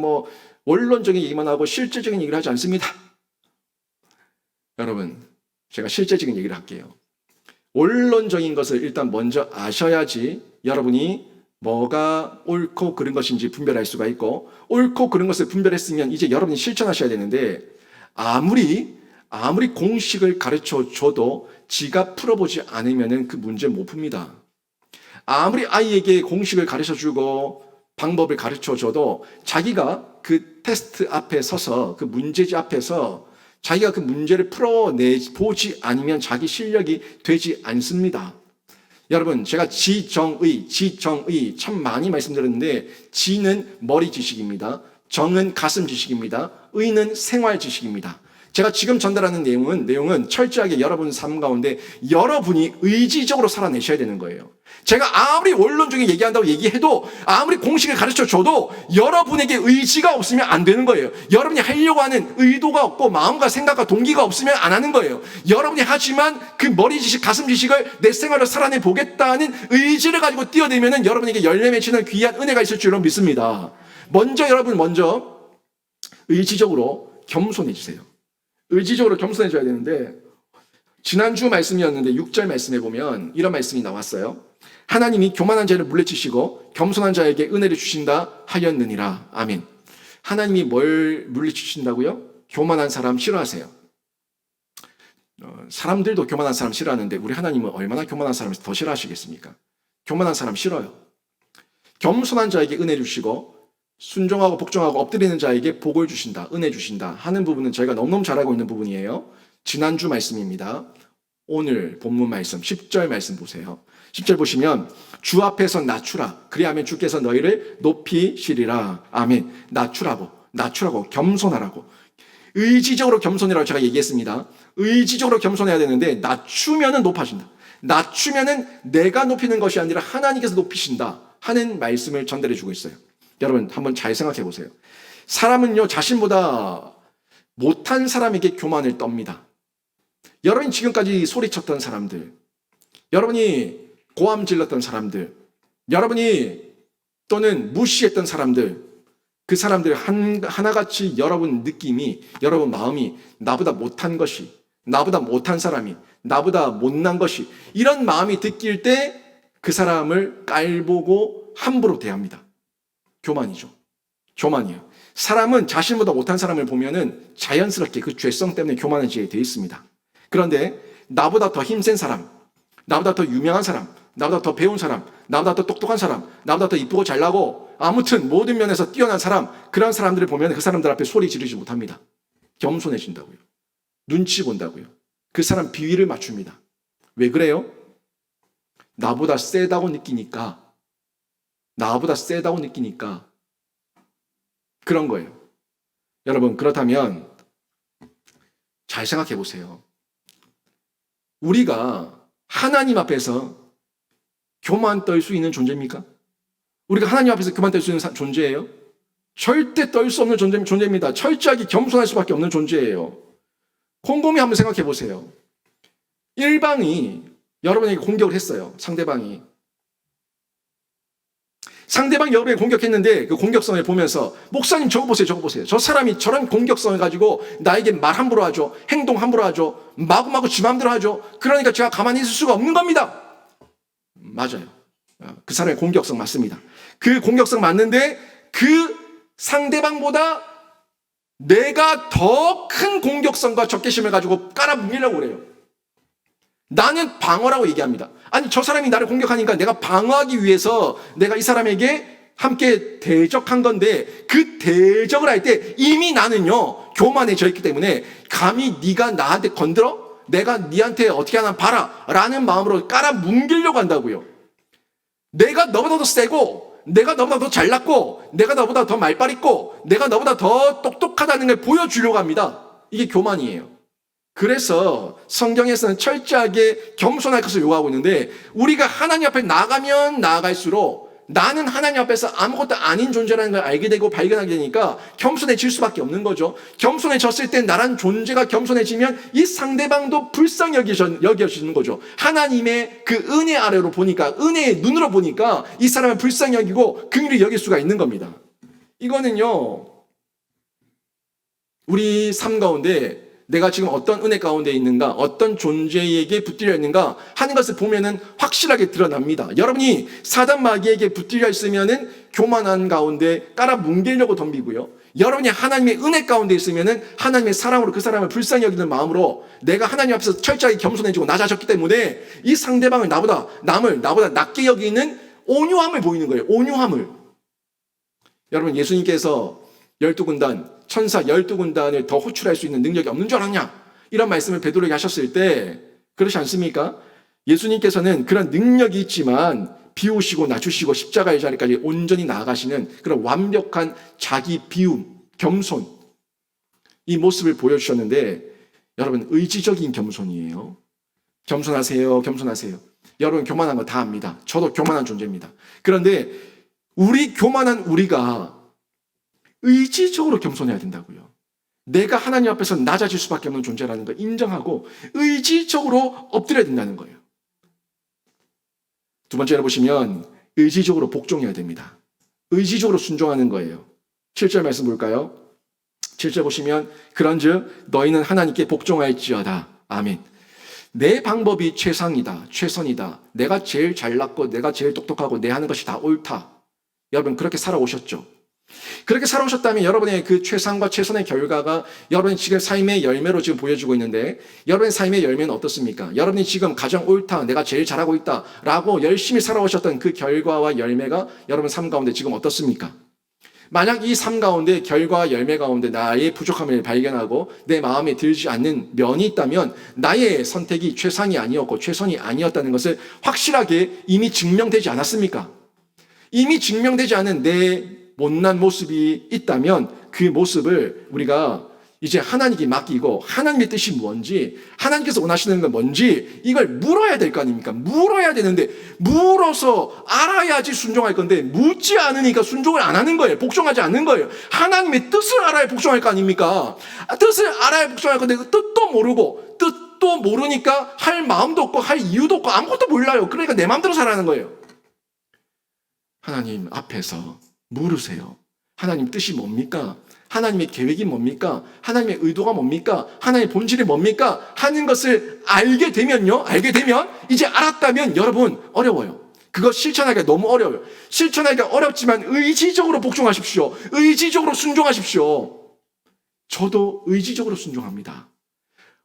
[SPEAKER 1] 원론적인 얘기만 하고 실제적인 얘기를 하지 않습니다. 여러분, 제가 실제적인 얘기를 할게요. 원론적인 것을 일단 먼저 아셔야지 여러분이 뭐가 옳고 그른 것인지 분별할 수가 있고, 옳고 그른 것을 분별했으면 이제 여러분이 실천하셔야 되는데 아무리 공식을 가르쳐 줘도 지가 풀어보지 않으면 그 문제를 못 풉니다. 아무리 아이에게 공식을 가르쳐 주고 방법을 가르쳐 줘도 자기가 그 테스트 앞에 서서 그 문제지 앞에서 자기가 그 문제를 풀어내보지 않으면 자기 실력이 되지 않습니다. 여러분, 제가 지정의 참 많이 말씀드렸는데 지는 머리 지식입니다. 정은 가슴 지식입니다. 의는 생활 지식입니다. 제가 지금 전달하는 내용은 철저하게 여러분 삶 가운데 여러분이 의지적으로 살아내셔야 되는 거예요. 제가 아무리 원론적인 얘기한다고 얘기해도 아무리 공식을 가르쳐 줘도 여러분에게 의지가 없으면 안 되는 거예요. 여러분이 하려고 하는 의도가 없고 마음과 생각과 동기가 없으면 안 하는 거예요. 여러분이 하지만 그 머리 지식, 가슴 지식을 내 생활로 살아내 보겠다는 의지를 가지고 뛰어들면 여러분에게 열매 맺히는 귀한 은혜가 있을 줄로 믿습니다. 여러분 먼저 의지적으로 겸손해지세요. 의지적으로 겸손해져야 되는데 지난주 말씀이었는데 6절 말씀에 보면 이런 말씀이 나왔어요. 하나님이 교만한 자를 물리치시고 겸손한 자에게 은혜를 주신다 하였느니라. 아멘. 하나님이 뭘 물리치신다고요? 교만한 사람 싫어하세요. 사람들도 교만한 사람 싫어하는데 우리 하나님은 얼마나 교만한 사람을 더 싫어하시겠습니까? 교만한 사람 싫어요. 겸손한 자에게 은혜 주시고 순종하고 복종하고 엎드리는 자에게 복을 주신다, 은혜 주신다 하는 부분은 저희가 너무너무 잘 알고 있는 부분이에요. 지난주 말씀입니다. 오늘 본문 말씀 10절 말씀 보세요. 10절 보시면 주 앞에서 낮추라. 그리하면 주께서 너희를 높이시리라. 아멘. 낮추라고 겸손하라고. 의지적으로 겸손이라고 제가 얘기했습니다. 의지적으로 겸손해야 되는데 낮추면은 높아진다. 낮추면은 내가 높이는 것이 아니라 하나님께서 높이신다 하는 말씀을 전달해 주고 있어요. 여러분 한번 잘 생각해 보세요. 사람은요 자신보다 못한 사람에게 교만을 떱니다. 여러분이 지금까지 소리쳤던 사람들, 여러분이 고함 질렀던 사람들, 여러분이 또는 무시했던 사람들, 그 사람들 하나같이 여러분 느낌이, 여러분 마음이 나보다 못한 것이, 나보다 못한 사람이, 나보다 못난 것이 이런 마음이 느낄 때 그 사람을 깔보고 함부로 대합니다. 교만이죠. 교만이에요. 사람은 자신보다 못한 사람을 보면은 자연스럽게 그 죄성 때문에 교만해지게 되어 있습니다. 그런데 나보다 더 힘센 사람, 나보다 더 유명한 사람, 나보다 더 배운 사람, 나보다 더 똑똑한 사람, 나보다 더 이쁘고 잘나고 아무튼 모든 면에서 뛰어난 사람, 그런 사람들을 보면 그 사람들 앞에 소리 지르지 못합니다. 겸손해진다고요. 눈치 본다고요. 그 사람 비위를 맞춥니다. 왜 그래요? 나보다 세다고 느끼니까 그런 거예요. 여러분, 그렇다면 잘 생각해 보세요. 우리가 하나님 앞에서 교만 떨 수 있는 존재입니까? 우리가 하나님 앞에서 교만 떨 수 있는 존재예요? 절대 떨 수 없는 존재입니다. 철저하게 겸손할 수밖에 없는 존재예요. 곰곰이 한번 생각해 보세요. 일방이 여러분에게 공격을 했어요. 상대방이 여러분에게 공격했는데 그 공격성을 보면서 목사님 저거 보세요. 저 사람이 저런 공격성을 가지고 나에게 말 함부로 하죠. 행동 함부로 하죠. 마구마구 지 마음대로 하죠. 그러니까 제가 가만히 있을 수가 없는 겁니다. 맞아요. 그 사람의 공격성 맞습니다. 그 공격성 맞는데 그 상대방보다 내가 더 큰 공격성과 적개심을 가지고 깔아뭉개려고 그래요. 나는 방어라고 얘기합니다. 아니 저 사람이 나를 공격하니까 내가 방어하기 위해서 내가 이 사람에게 함께 대적한 건데 그 대적을 할 때 이미 나는요 교만해져 있기 때문에 감히 네가 나한테 건드려? 내가 네한테 어떻게 하나 봐라 라는 마음으로 깔아뭉개려고 한다고요. 내가 너보다 더 세고 내가 너보다 더 잘났고, 내가 너보다 더 말빨 있고, 내가 너보다 더 똑똑하다는 걸 보여주려고 합니다. 이게 교만이에요. 그래서 성경에서는 철저하게 겸손할 것을 요구하고 있는데, 우리가 하나님 앞에 나가면 나아갈수록 나는 하나님 앞에서 아무것도 아닌 존재라는 걸 알게 되고 발견하게 되니까 겸손해질 수밖에 없는 거죠. 겸손해졌을 때 나란 존재가 겸손해지면 이 상대방도 불쌍히 여겨지는 거죠. 하나님의 그 은혜 아래로 보니까, 은혜의 눈으로 보니까 이 사람을 불쌍히 여기고 긍휼히 여길 수가 있는 겁니다. 이거는요, 우리 삶 가운데 내가 지금 어떤 은혜 가운데 있는가, 어떤 존재에게 붙들려 있는가 하는 것을 보면은 확실하게 드러납니다. 여러분이 사단 마귀에게 붙들려 있으면은 교만한 가운데 깔아 뭉개려고 덤비고요. 여러분이 하나님의 은혜 가운데 있으면은 하나님의 사랑으로 그 사람을 불쌍히 여기는 마음으로 내가 하나님 앞에서 철저하게 겸손해지고 낮아졌기 때문에 이 상대방을 남을 나보다 낮게 여기는 온유함을 보이는 거예요. 온유함을. 여러분, 예수님께서 12군단 천사 12군단을 더 호출할 수 있는 능력이 없는 줄 알았냐? 이런 말씀을 베드로에게 하셨을 때 그렇지 않습니까? 예수님께서는 그런 능력이 있지만 비우시고 낮추시고 십자가의 자리까지 온전히 나아가시는 그런 완벽한 자기 비움, 겸손, 이 모습을 보여주셨는데, 여러분, 의지적인 겸손이에요. 겸손하세요, 겸손하세요. 여러분, 교만한 거 다 압니다. 저도 교만한 존재입니다. 그런데 우리 교만한 우리가 의지적으로 겸손해야 된다고요. 내가 하나님 앞에서 낮아질 수밖에 없는 존재라는 걸 인정하고 의지적으로 엎드려야 된다는 거예요. 두 번째로 보시면 의지적으로 복종해야 됩니다. 의지적으로 순종하는 거예요. 7절 말씀 볼까요? 7절 보시면 그런즉 너희는 하나님께 복종할지어다. 아멘. 내 방법이 최상이다, 최선이다. 내가 제일 잘났고 내가 제일 똑똑하고 내 하는 것이 다 옳다. 여러분, 그렇게 살아오셨죠? 그렇게 살아오셨다면 여러분의 그 최상과 최선의 결과가 여러분이 지금 삶의 열매로 지금 보여주고 있는데, 여러분의 삶의 열매는 어떻습니까? 여러분이 지금 가장 옳다, 내가 제일 잘하고 있다 라고 열심히 살아오셨던 그 결과와 열매가 여러분 삶 가운데 지금 어떻습니까? 만약 이 삶 가운데 결과와 열매 가운데 나의 부족함을 발견하고 내 마음에 들지 않는 면이 있다면 나의 선택이 최상이 아니었고 최선이 아니었다는 것을 확실하게 이미 증명되지 않았습니까? 이미 증명되지 않은 내 못난 모습이 있다면 그 모습을 우리가 이제 하나님께 맡기고 하나님의 뜻이 뭔지, 하나님께서 원하시는 건 뭔지 이걸 물어야 될 거 아닙니까? 물어야 되는데 물어서 알아야지 순종할 건데 묻지 않으니까 순종을 안 하는 거예요. 복종하지 않는 거예요. 하나님의 뜻을 알아야 복종할 거 아닙니까? 뜻을 알아야 복종할 건데 뜻도 모르고, 뜻도 모르니까 할 마음도 없고 할 이유도 없고 아무것도 몰라요. 그러니까 내 마음대로 살아가는 거예요. 하나님 앞에서 물으세요. 하나님 뜻이 뭡니까? 하나님의 계획이 뭡니까? 하나님의 의도가 뭡니까? 하나님의 본질이 뭡니까? 하는 것을 알게 되면 이제 알았다면 여러분 어려워요. 그거 실천하기가 너무 어려워요. 실천하기가 어렵지만 의지적으로 복종하십시오. 의지적으로 순종하십시오. 저도 의지적으로 순종합니다.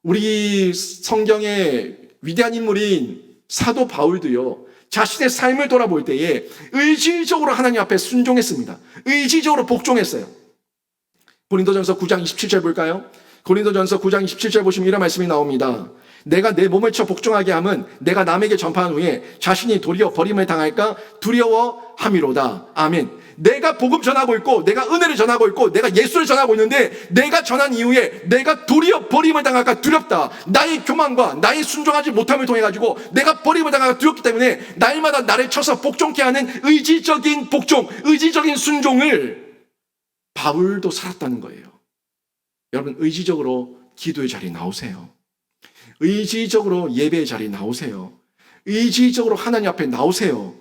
[SPEAKER 1] 우리 성경의 위대한 인물인 사도 바울도요, 자신의 삶을 돌아볼 때에 의지적으로 하나님 앞에 순종했습니다. 의지적으로 복종했어요. 고린도전서 9장 27절 볼까요? 고린도전서 9장 27절 보시면 이런 말씀이 나옵니다. 내가 내 몸을 쳐 복종하게 함은 내가 남에게 전파한 후에 자신이 도리어 버림을 당할까 두려워함이로다. 아멘. 내가 복음 전하고 있고 내가 은혜를 전하고 있고 내가 예수를 전하고 있는데 내가 전한 이후에 내가 도리어 버림을 당할까 두렵다. 나의 교만과 나의 순종하지 못함을 통해 가지고 내가 버림을 당할까 두렵기 때문에 날마다 나를 쳐서 복종케 하는 의지적인 복종, 의지적인 순종을 바울도 살았다는 거예요. 여러분, 의지적으로 기도의 자리에 나오세요. 의지적으로 예배의 자리에 나오세요. 의지적으로 하나님 앞에 나오세요.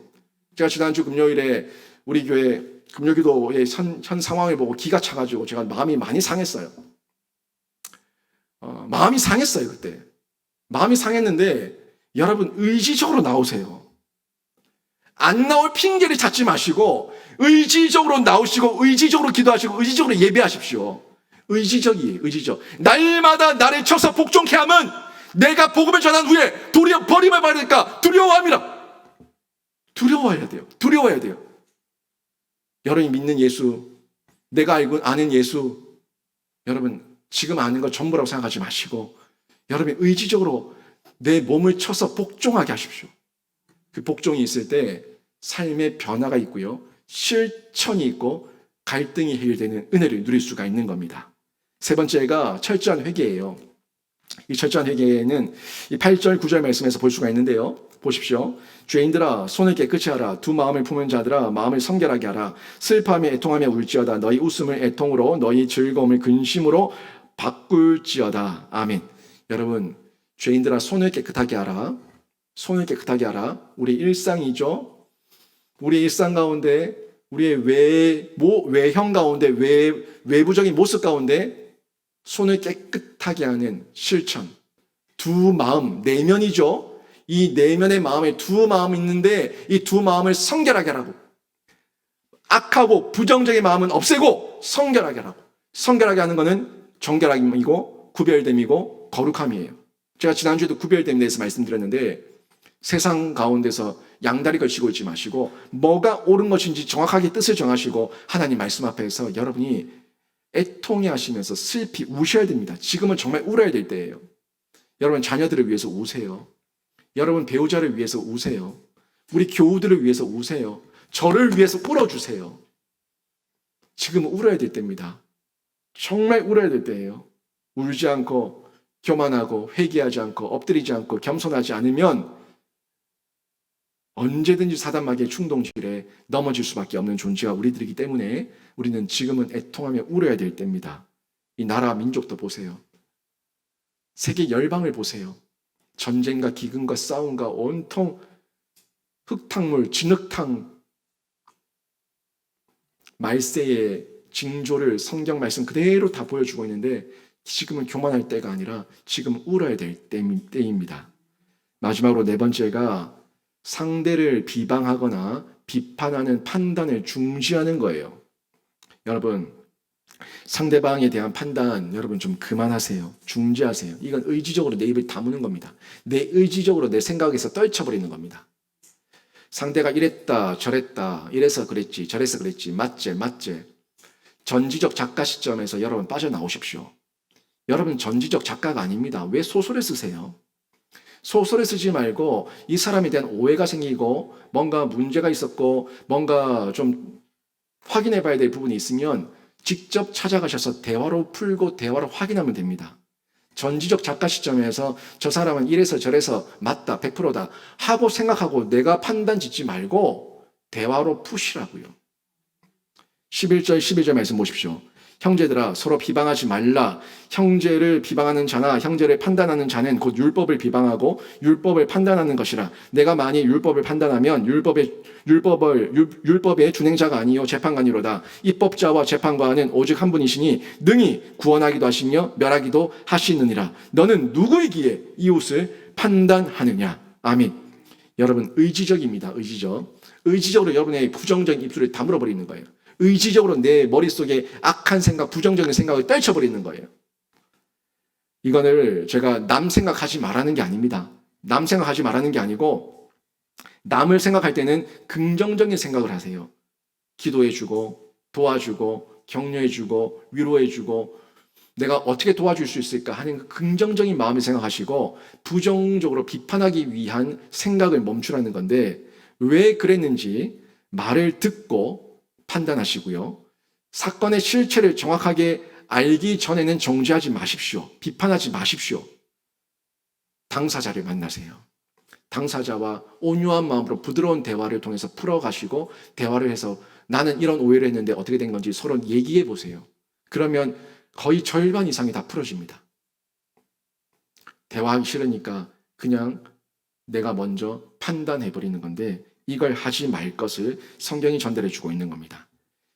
[SPEAKER 1] 제가 지난주 금요일에 우리 교회 금요기도의 현 상황을 보고 기가 차가지고 제가 마음이 많이 상했어요. 마음이 상했어요, 그때. 마음이 상했는데 여러분 의지적으로 나오세요. 안 나올 핑계를 찾지 마시고 의지적으로 나오시고 의지적으로 기도하시고 의지적으로 예배하십시오. 의지적이에요, 의지적. 날마다 나를 쳐서 복종케 함은 내가 복음을 전한 후에 도리어 버림을 받으니까 두려워함이라. 두려워해야 돼요. 두려워해야 돼요. 여러분이 믿는 예수, 내가 아는 예수, 여러분 지금 아는 거 전부라고 생각하지 마시고 여러분이 의지적으로 내 몸을 쳐서 복종하게 하십시오. 그 복종이 있을 때 삶의 변화가 있고요. 실천이 있고 갈등이 해결되는 은혜를 누릴 수가 있는 겁니다. 세 번째가 철저한 회개예요. 이 철저한 회개는 이 8절 9절 말씀에서 볼 수가 있는데요. 보십시오. 죄인들아 손을 깨끗이 하라. 두 마음을 품은 자들아 마음을 성결하게 하라. 슬퍼하며 애통하며 울지어다. 너희 웃음을 애통으로 너희 즐거움을 근심으로 바꿀지어다. 아멘. 여러분, 죄인들아 손을 깨끗하게 하라. 손을 깨끗하게 하라. 우리 일상이죠. 우리 일상 가운데 우리의 외형 가운데 외부적인 모습 가운데 손을 깨끗하게 하는 실천. 두 마음, 내면이죠. 이 내면의 마음에 두 마음이 있는데 이 두 마음을 성결하게 하라고. 악하고 부정적인 마음은 없애고 성결하게 하라고. 성결하게 하는 것은 정결함이고 구별됨이고 거룩함이에요. 제가 지난주에도 구별됨에 대해서 말씀드렸는데 세상 가운데서 양다리 걸치고 있지 마시고 뭐가 옳은 것인지 정확하게 뜻을 정하시고 하나님 말씀 앞에서 여러분이 애통해 하시면서 슬피 우셔야 됩니다. 지금은 정말 울어야 될 때예요. 여러분 자녀들을 위해서 우세요. 여러분 배우자를 위해서 우세요. 우리 교우들을 위해서 우세요. 저를 위해서 울어주세요. 지금은 울어야 될 때입니다. 정말 울어야 될 때예요. 울지 않고 교만하고 회개하지 않고 엎드리지 않고 겸손하지 않으면 언제든지 사단마귀의 충동질에 넘어질 수밖에 없는 존재가 우리들이기 때문에 우리는 지금은 애통하며 울어야 될 때입니다. 이 나라 민족도 보세요. 세계 열방을 보세요. 전쟁과 기근과 싸움과 온통 흙탕물, 진흙탕, 말세의 징조를 성경 말씀 그대로 다 보여주고 있는데 지금은 교만할 때가 아니라 지금 울어야 될 때입니다. 마지막으로 네 번째가 상대를 비방하거나 비판하는 판단을 중지하는 거예요. 여러분, 상대방에 대한 판단 여러분 좀 그만하세요. 중지하세요. 이건 의지적으로 내 입을 다무는 겁니다. 내 의지적으로 내 생각에서 떨쳐버리는 겁니다. 상대가 이랬다 저랬다 이래서 그랬지 저래서 그랬지 맞제 전지적 작가 시점에서 여러분 빠져나오십시오. 여러분 전지적 작가가 아닙니다. 왜 소설을 쓰세요? 소설을 쓰지 말고 이 사람에 대한 오해가 생기고 뭔가 문제가 있었고 뭔가 좀 확인해 봐야 될 부분이 있으면 직접 찾아가셔서 대화로 풀고 대화로 확인하면 됩니다. 전지적 작가 시점에서 저 사람은 이래서 저래서 맞다 100%다 하고 생각하고 내가 판단 짓지 말고 대화로 푸시라고요. 11절 12절 말씀 보십시오. 형제들아 서로 비방하지 말라. 형제를 비방하는 자나 형제를 판단하는 자는 곧 율법을 비방하고 율법을 판단하는 것이라. 내가 만일 율법을 판단하면 율법의 준행자가 아니요 재판관이로다. 입법자와 재판관은 오직 한 분이시니 능히 구원하기도 하시며 멸하기도 하시느니라. 너는 누구이기에 이웃을 판단하느냐. 아멘. 여러분 의지적입니다. 의지적으로 여러분의 부정적인 입술을 다물어버리는 거예요. 의지적으로 내 머릿속에 악한 생각, 부정적인 생각을 떨쳐버리는 거예요. 이거를 제가 남 생각하지 말라는 게 아닙니다. 남 생각하지 말라는 게 아니고 남을 생각할 때는 긍정적인 생각을 하세요. 기도해주고 도와주고 격려해주고 위로해주고 내가 어떻게 도와줄 수 있을까 하는 긍정적인 마음을 생각하시고 부정적으로 비판하기 위한 생각을 멈추라는 건데 왜 그랬는지 말을 듣고 판단하시고요. 사건의 실체를 정확하게 알기 전에는 정죄하지 마십시오. 비판하지 마십시오. 당사자를 만나세요. 당사자와 온유한 마음으로 부드러운 대화를 통해서 풀어가시고 대화를 해서 나는 이런 오해를 했는데 어떻게 된 건지 서로 얘기해 보세요. 그러면 거의 절반 이상이 다 풀어집니다. 대화하기 싫으니까 그냥 내가 먼저 판단해버리는 건데 이걸 하지 말 것을 성경이 전달해 주고 있는 겁니다.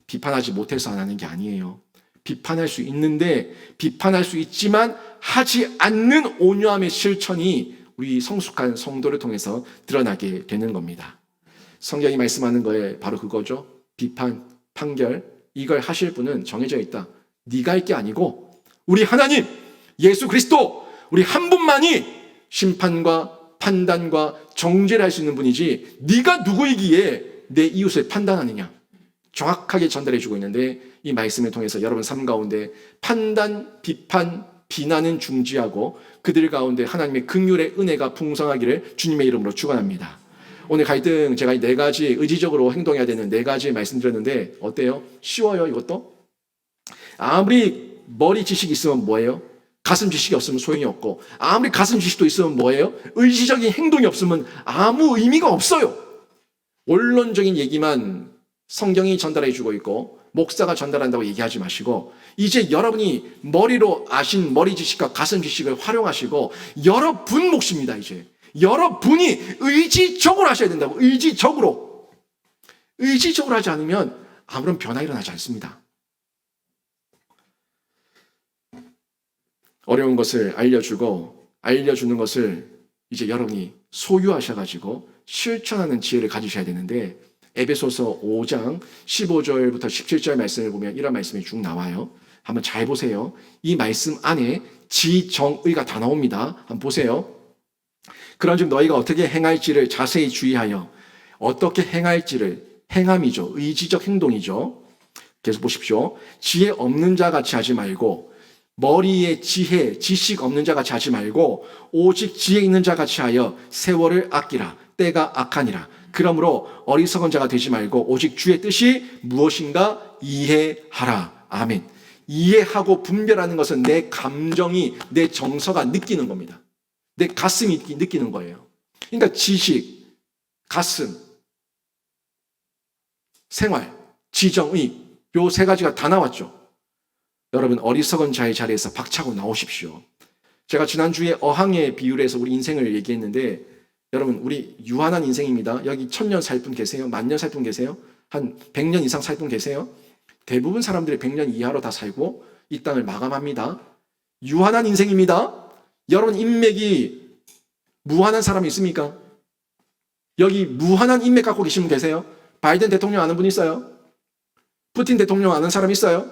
[SPEAKER 1] 비판하지 못해서 안 하는 게 아니에요. 비판할 수 있는데 비판할 수 있지만 하지 않는 온유함의 실천이 우리 성숙한 성도를 통해서 드러나게 되는 겁니다. 성경이 말씀하는 거에 바로 그거죠. 비판, 판결 이걸 하실 분은 정해져 있다. 네가 할 게 아니고 우리 하나님 예수 그리스도 우리 한 분만이 심판과 판단과 정죄를 할 수 있는 분이지 네가 누구이기에 내 이웃을 판단하느냐 정확하게 전달해 주고 있는데 이 말씀을 통해서 여러분 삶 가운데 판단, 비판, 비난은 중지하고 그들 가운데 하나님의 긍휼의 은혜가 풍성하기를 주님의 이름으로 축원합니다. 오늘 갈등 제가 4가지 의지적으로 행동해야 되는 4가지 말씀드렸는데 어때요? 쉬워요 이것도? 아무리 머리 지식이 있으면 뭐예요? 가슴 지식이 없으면 소용이 없고 아무리 가슴 지식도 있으면 뭐예요? 의지적인 행동이 없으면 아무 의미가 없어요. 원론적인 얘기만 성경이 전달해 주고 있고 목사가 전달한다고 얘기하지 마시고 이제 여러분이 머리로 아신 머리 지식과 가슴 지식을 활용하시고 여러분 몫입니다. 이제 여러분이 의지적으로 하셔야 된다고. 의지적으로 하지 않으면 아무런 변화 일어나지 않습니다. 어려운 것을 알려주는 것을 이제 여러분이 소유하셔가지고 실천하는 지혜를 가지셔야 되는데 에베소서 5장 15절부터 17절 말씀을 보면 이런 말씀이 쭉 나와요. 한번 잘 보세요. 이 말씀 안에 지정의가 다 나옵니다. 한번 보세요. 그런즉 너희가 어떻게 행할지를 자세히 주의하여 어떻게 행할지를 행함이죠. 의지적 행동이죠. 계속 보십시오. 지혜 없는 자 같이 하지 말고 머리에 지혜, 지식 없는 자 같이 하지 말고 오직 지혜 있는 자 같이 하여 세월을 아끼라. 때가 악하니라. 그러므로 어리석은 자가 되지 말고 오직 주의 뜻이 무엇인가 이해하라. 아멘. 이해하고 분별하는 것은 내 감정이, 내 정서가 느끼는 겁니다. 내 가슴이 느끼는 거예요. 그러니까 지식, 가슴, 생활, 지정의 요 3가지가 다 나왔죠. 여러분 어리석은 자의 자리에서 박차고 나오십시오. 제가 지난주에 어항의 비유를 해서 우리 인생을 얘기했는데 여러분 우리 유한한 인생입니다. 여기 1000년 살 분 계세요? 10,000년 살 분 계세요? 한 100년 이상 살 분 계세요? 대부분 사람들이 100년 이하로 다 살고 이 땅을 마감합니다. 유한한 인생입니다. 여러분 인맥이 무한한 사람이 있습니까? 여기 무한한 인맥 갖고 계신 분 계세요? 바이든 대통령 아는 분 있어요? 푸틴 대통령 아는 사람 있어요?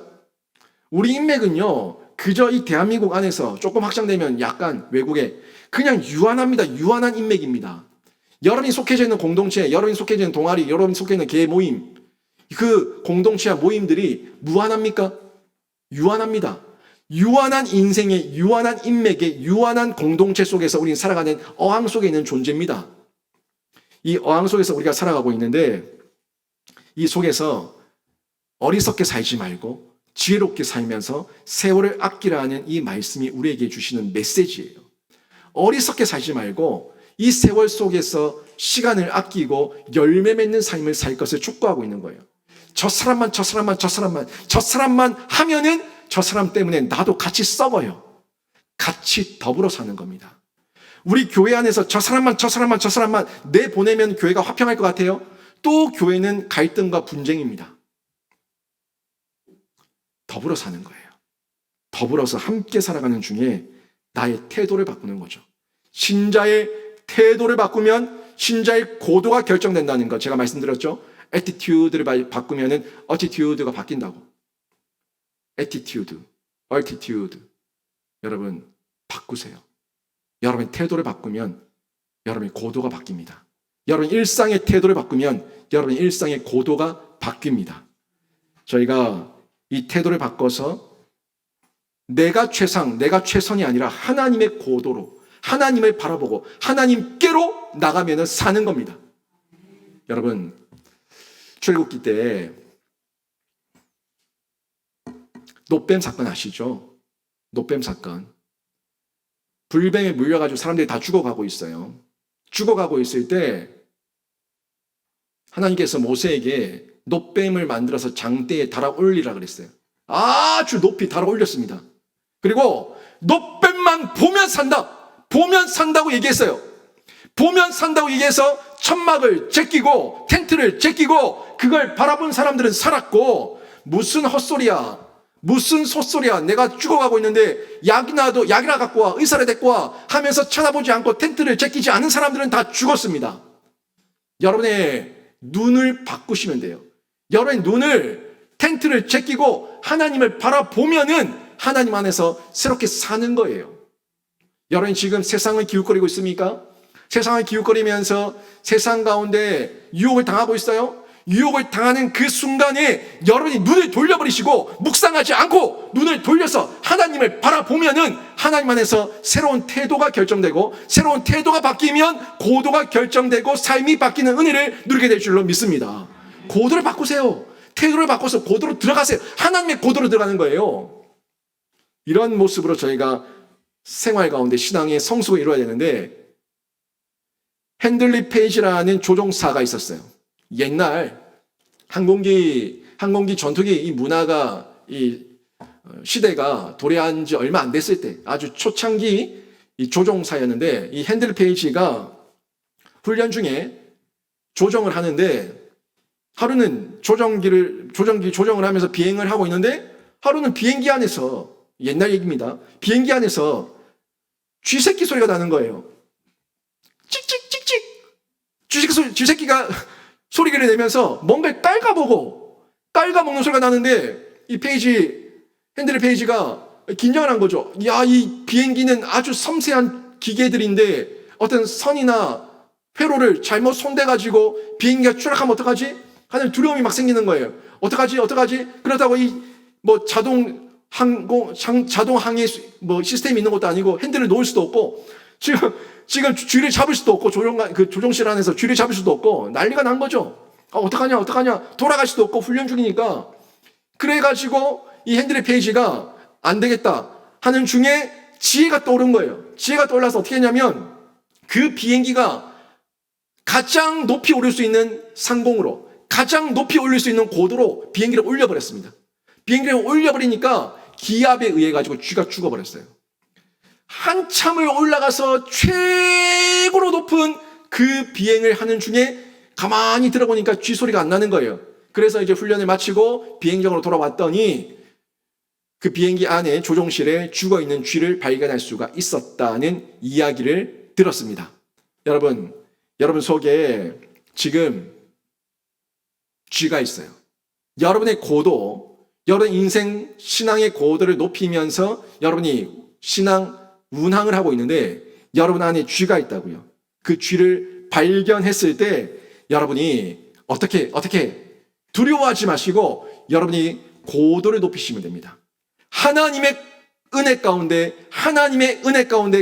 [SPEAKER 1] 우리 인맥은요 그저 이 대한민국 안에서 조금 확장되면 약간 외국에 그냥 유한합니다. 유한한 인맥입니다. 여러분이 속해져 있는 공동체, 여러분이 속해져 있는 동아리, 여러분이 속해 있는 개 모임, 그 공동체와 모임들이 무한합니까? 유한합니다. 유한한 인생의 유한한 인맥의 유한한 공동체 속에서 우리는 살아가는 어항 속에 있는 존재입니다. 이 어항 속에서 우리가 살아가고 있는데 이 속에서 어리석게 살지 말고 지혜롭게 살면서 세월을 아끼라는 이 말씀이 우리에게 주시는 메시지예요. 어리석게 살지 말고 이 세월 속에서 시간을 아끼고 열매 맺는 삶을 살 것을 촉구하고 있는 거예요. 저 사람만 하면은 저 사람 때문에 나도 같이 썩어요. 같이 더불어 사는 겁니다. 우리 교회 안에서 저 사람만 내보내면 교회가 화평할 것 같아요? 또 교회는 갈등과 분쟁입니다. 더불어 사는 거예요. 더불어서 함께 살아가는 중에 나의 태도를 바꾸는 거죠. 신자의 태도를 바꾸면 신자의 고도가 결정된다는 거 제가 말씀드렸죠. attitude를 바꾸면은 attitude가 바뀐다고. attitude. 여러분 바꾸세요. 여러분의 태도를 바꾸면 여러분의 고도가 바뀝니다. 여러분 일상의 태도를 바꾸면 여러분의 일상의 고도가 바뀝니다. 저희가 이 태도를 바꿔서 내가 최선이 아니라 하나님의 고도로 하나님을 바라보고 하나님께로 나가면 사는 겁니다. 여러분 출애굽기 때 놋뱀 사건 아시죠? 놋뱀 사건. 불뱀에 물려가지고 사람들이 다 죽어가고 있어요. 죽어가고 있을 때 하나님께서 모세에게 놋뱀을 만들어서 장대에 달아 올리라 그랬어요. 아주 높이 달아 올렸습니다. 그리고 놋뱀만 보면 산다고 얘기했어요. 보면 산다고 얘기해서 천막을 제끼고 텐트를 제끼고 그걸 바라본 사람들은 살았고 무슨 헛소리야. 무슨 헛소리야. 내가 죽어가고 있는데 약이나 갖고 와. 의사를 데리고 와. 하면서 쳐다보지 않고 텐트를 제끼지 않은 사람들은 다 죽었습니다. 여러분의 눈을 바꾸시면 돼요. 여러분의 눈을 텐트를 제끼고 하나님을 바라보면은 하나님 안에서 새롭게 사는 거예요. 여러분 지금 세상을 기웃거리고 있습니까? 세상을 기웃거리면서 세상 가운데 유혹을 당하고 있어요? 유혹을 당하는 그 순간에 여러분이 눈을 돌려버리시고 묵상하지 않고 눈을 돌려서 하나님을 바라보면은 하나님 안에서 새로운 태도가 결정되고 새로운 태도가 바뀌면 고도가 결정되고 삶이 바뀌는 은혜를 누리게 될 줄로 믿습니다. 고도를 바꾸세요. 태도를 바꿔서 고도로 들어가세요. 하나님의 고도로 들어가는 거예요. 이런 모습으로 저희가 생활 가운데 신앙의 성숙을 이루어야 되는데, 핸들리 페이지라는 조종사가 있었어요. 옛날 항공기 전투기 이 문화가 이 시대가 도래한 지 얼마 안 됐을 때 아주 초창기 이 조종사였는데, 이 핸들리 페이지가 훈련 중에 조정을 하는데, 하루는 조정기 조정을 하면서 비행을 하고 있는데, 하루는 비행기 안에서, 옛날 얘기입니다, 비행기 안에서 쥐새끼 소리가 나는 거예요. 찍찍찍찍. 쥐새끼가 소리를 내면서 뭔가를 깔아먹는 소리가 나는데, 이 핸들리 페이지가 긴장을 한 거죠. 야, 이 비행기는 아주 섬세한 기계들인데 어떤 선이나 회로를 잘못 손대가지고 비행기가 추락하면 어떡하지? 하는 두려움이 막 생기는 거예요. 어떡하지? 그렇다고 자동 항해 시스템이 있는 것도 아니고 핸들을 놓을 수도 없고, 지금 쥐를 잡을 수도 없고, 조종실 안에서 쥐를 잡을 수도 없고, 난리가 난 거죠. 어떡하냐. 돌아갈 수도 없고, 훈련 중이니까. 그래가지고 이 핸들리 페이지가 안 되겠다 하는 중에 지혜가 떠오른 거예요. 지혜가 떠올라서 어떻게 했냐면, 그 비행기가 가장 높이 오를 수 있는 상공으로, 가장 높이 올릴 수 있는 고도로 비행기를 올려버렸습니다. 비행기를 올려버리니까 기압에 의해 가지고 쥐가 죽어버렸어요. 한참을 올라가서 최고로 높은 그 비행을 하는 중에 가만히 들어보니까 쥐 소리가 안 나는 거예요. 그래서 이제 훈련을 마치고 비행장으로 돌아왔더니 그 비행기 안에 조종실에 죽어있는 쥐를 발견할 수가 있었다는 이야기를 들었습니다. 여러분 속에 지금 쥐가 있어요. 여러분의 고도, 여러분 인생 신앙의 고도를 높이면서 여러분이 신앙 운항을 하고 있는데, 여러분 안에 쥐가 있다고요. 그 쥐를 발견했을 때 여러분이 어떻게 두려워하지 마시고 여러분이 고도를 높이시면 됩니다. 하나님의 은혜 가운데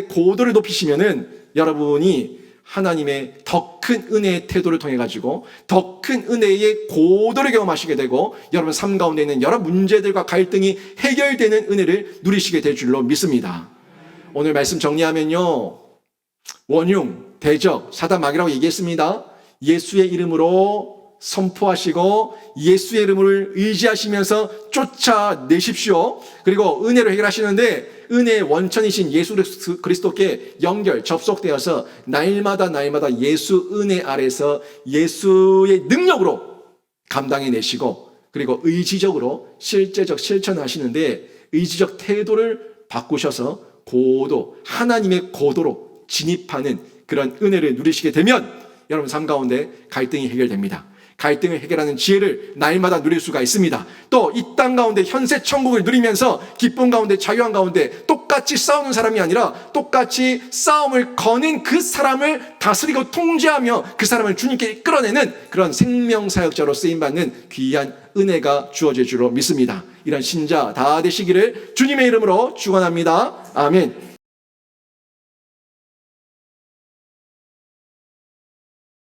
[SPEAKER 1] 고도를 높이시면은 여러분이 하나님의 더 큰 은혜의 태도를 통해 가지고 더 큰 은혜의 고도를 경험하시게 되고, 여러분 삶 가운데 있는 여러 문제들과 갈등이 해결되는 은혜를 누리시게 될 줄로 믿습니다. 오늘 말씀 정리하면요, 원흉, 대적, 사단, 마귀라고 얘기했습니다. 예수의 이름으로 선포하시고 예수의 이름을 의지하시면서 쫓아내십시오. 그리고 은혜로 해결하시는데, 은혜의 원천이신 예수 그리스도께 접속되어서 날마다 예수 은혜 아래서 예수의 능력으로 감당해내시고, 그리고 의지적으로 실제적 실천하시는데 의지적 태도를 바꾸셔서 하나님의 고도로 진입하는 그런 은혜를 누리시게 되면 여러분 삶 가운데 갈등이 해결됩니다. 갈등을 해결하는 지혜를 날마다 누릴 수가 있습니다. 또 이 땅 가운데 현세 천국을 누리면서 기쁨 가운데, 자유한 가운데 똑같이 싸우는 사람이 아니라 똑같이 싸움을 거는 그 사람을 다스리고 통제하며 그 사람을 주님께 이끌어내는 그런 생명사역자로 쓰임받는 귀한 은혜가 주어질 줄로 믿습니다. 이런 신자 다 되시기를 주님의 이름으로 축원합니다. 아멘.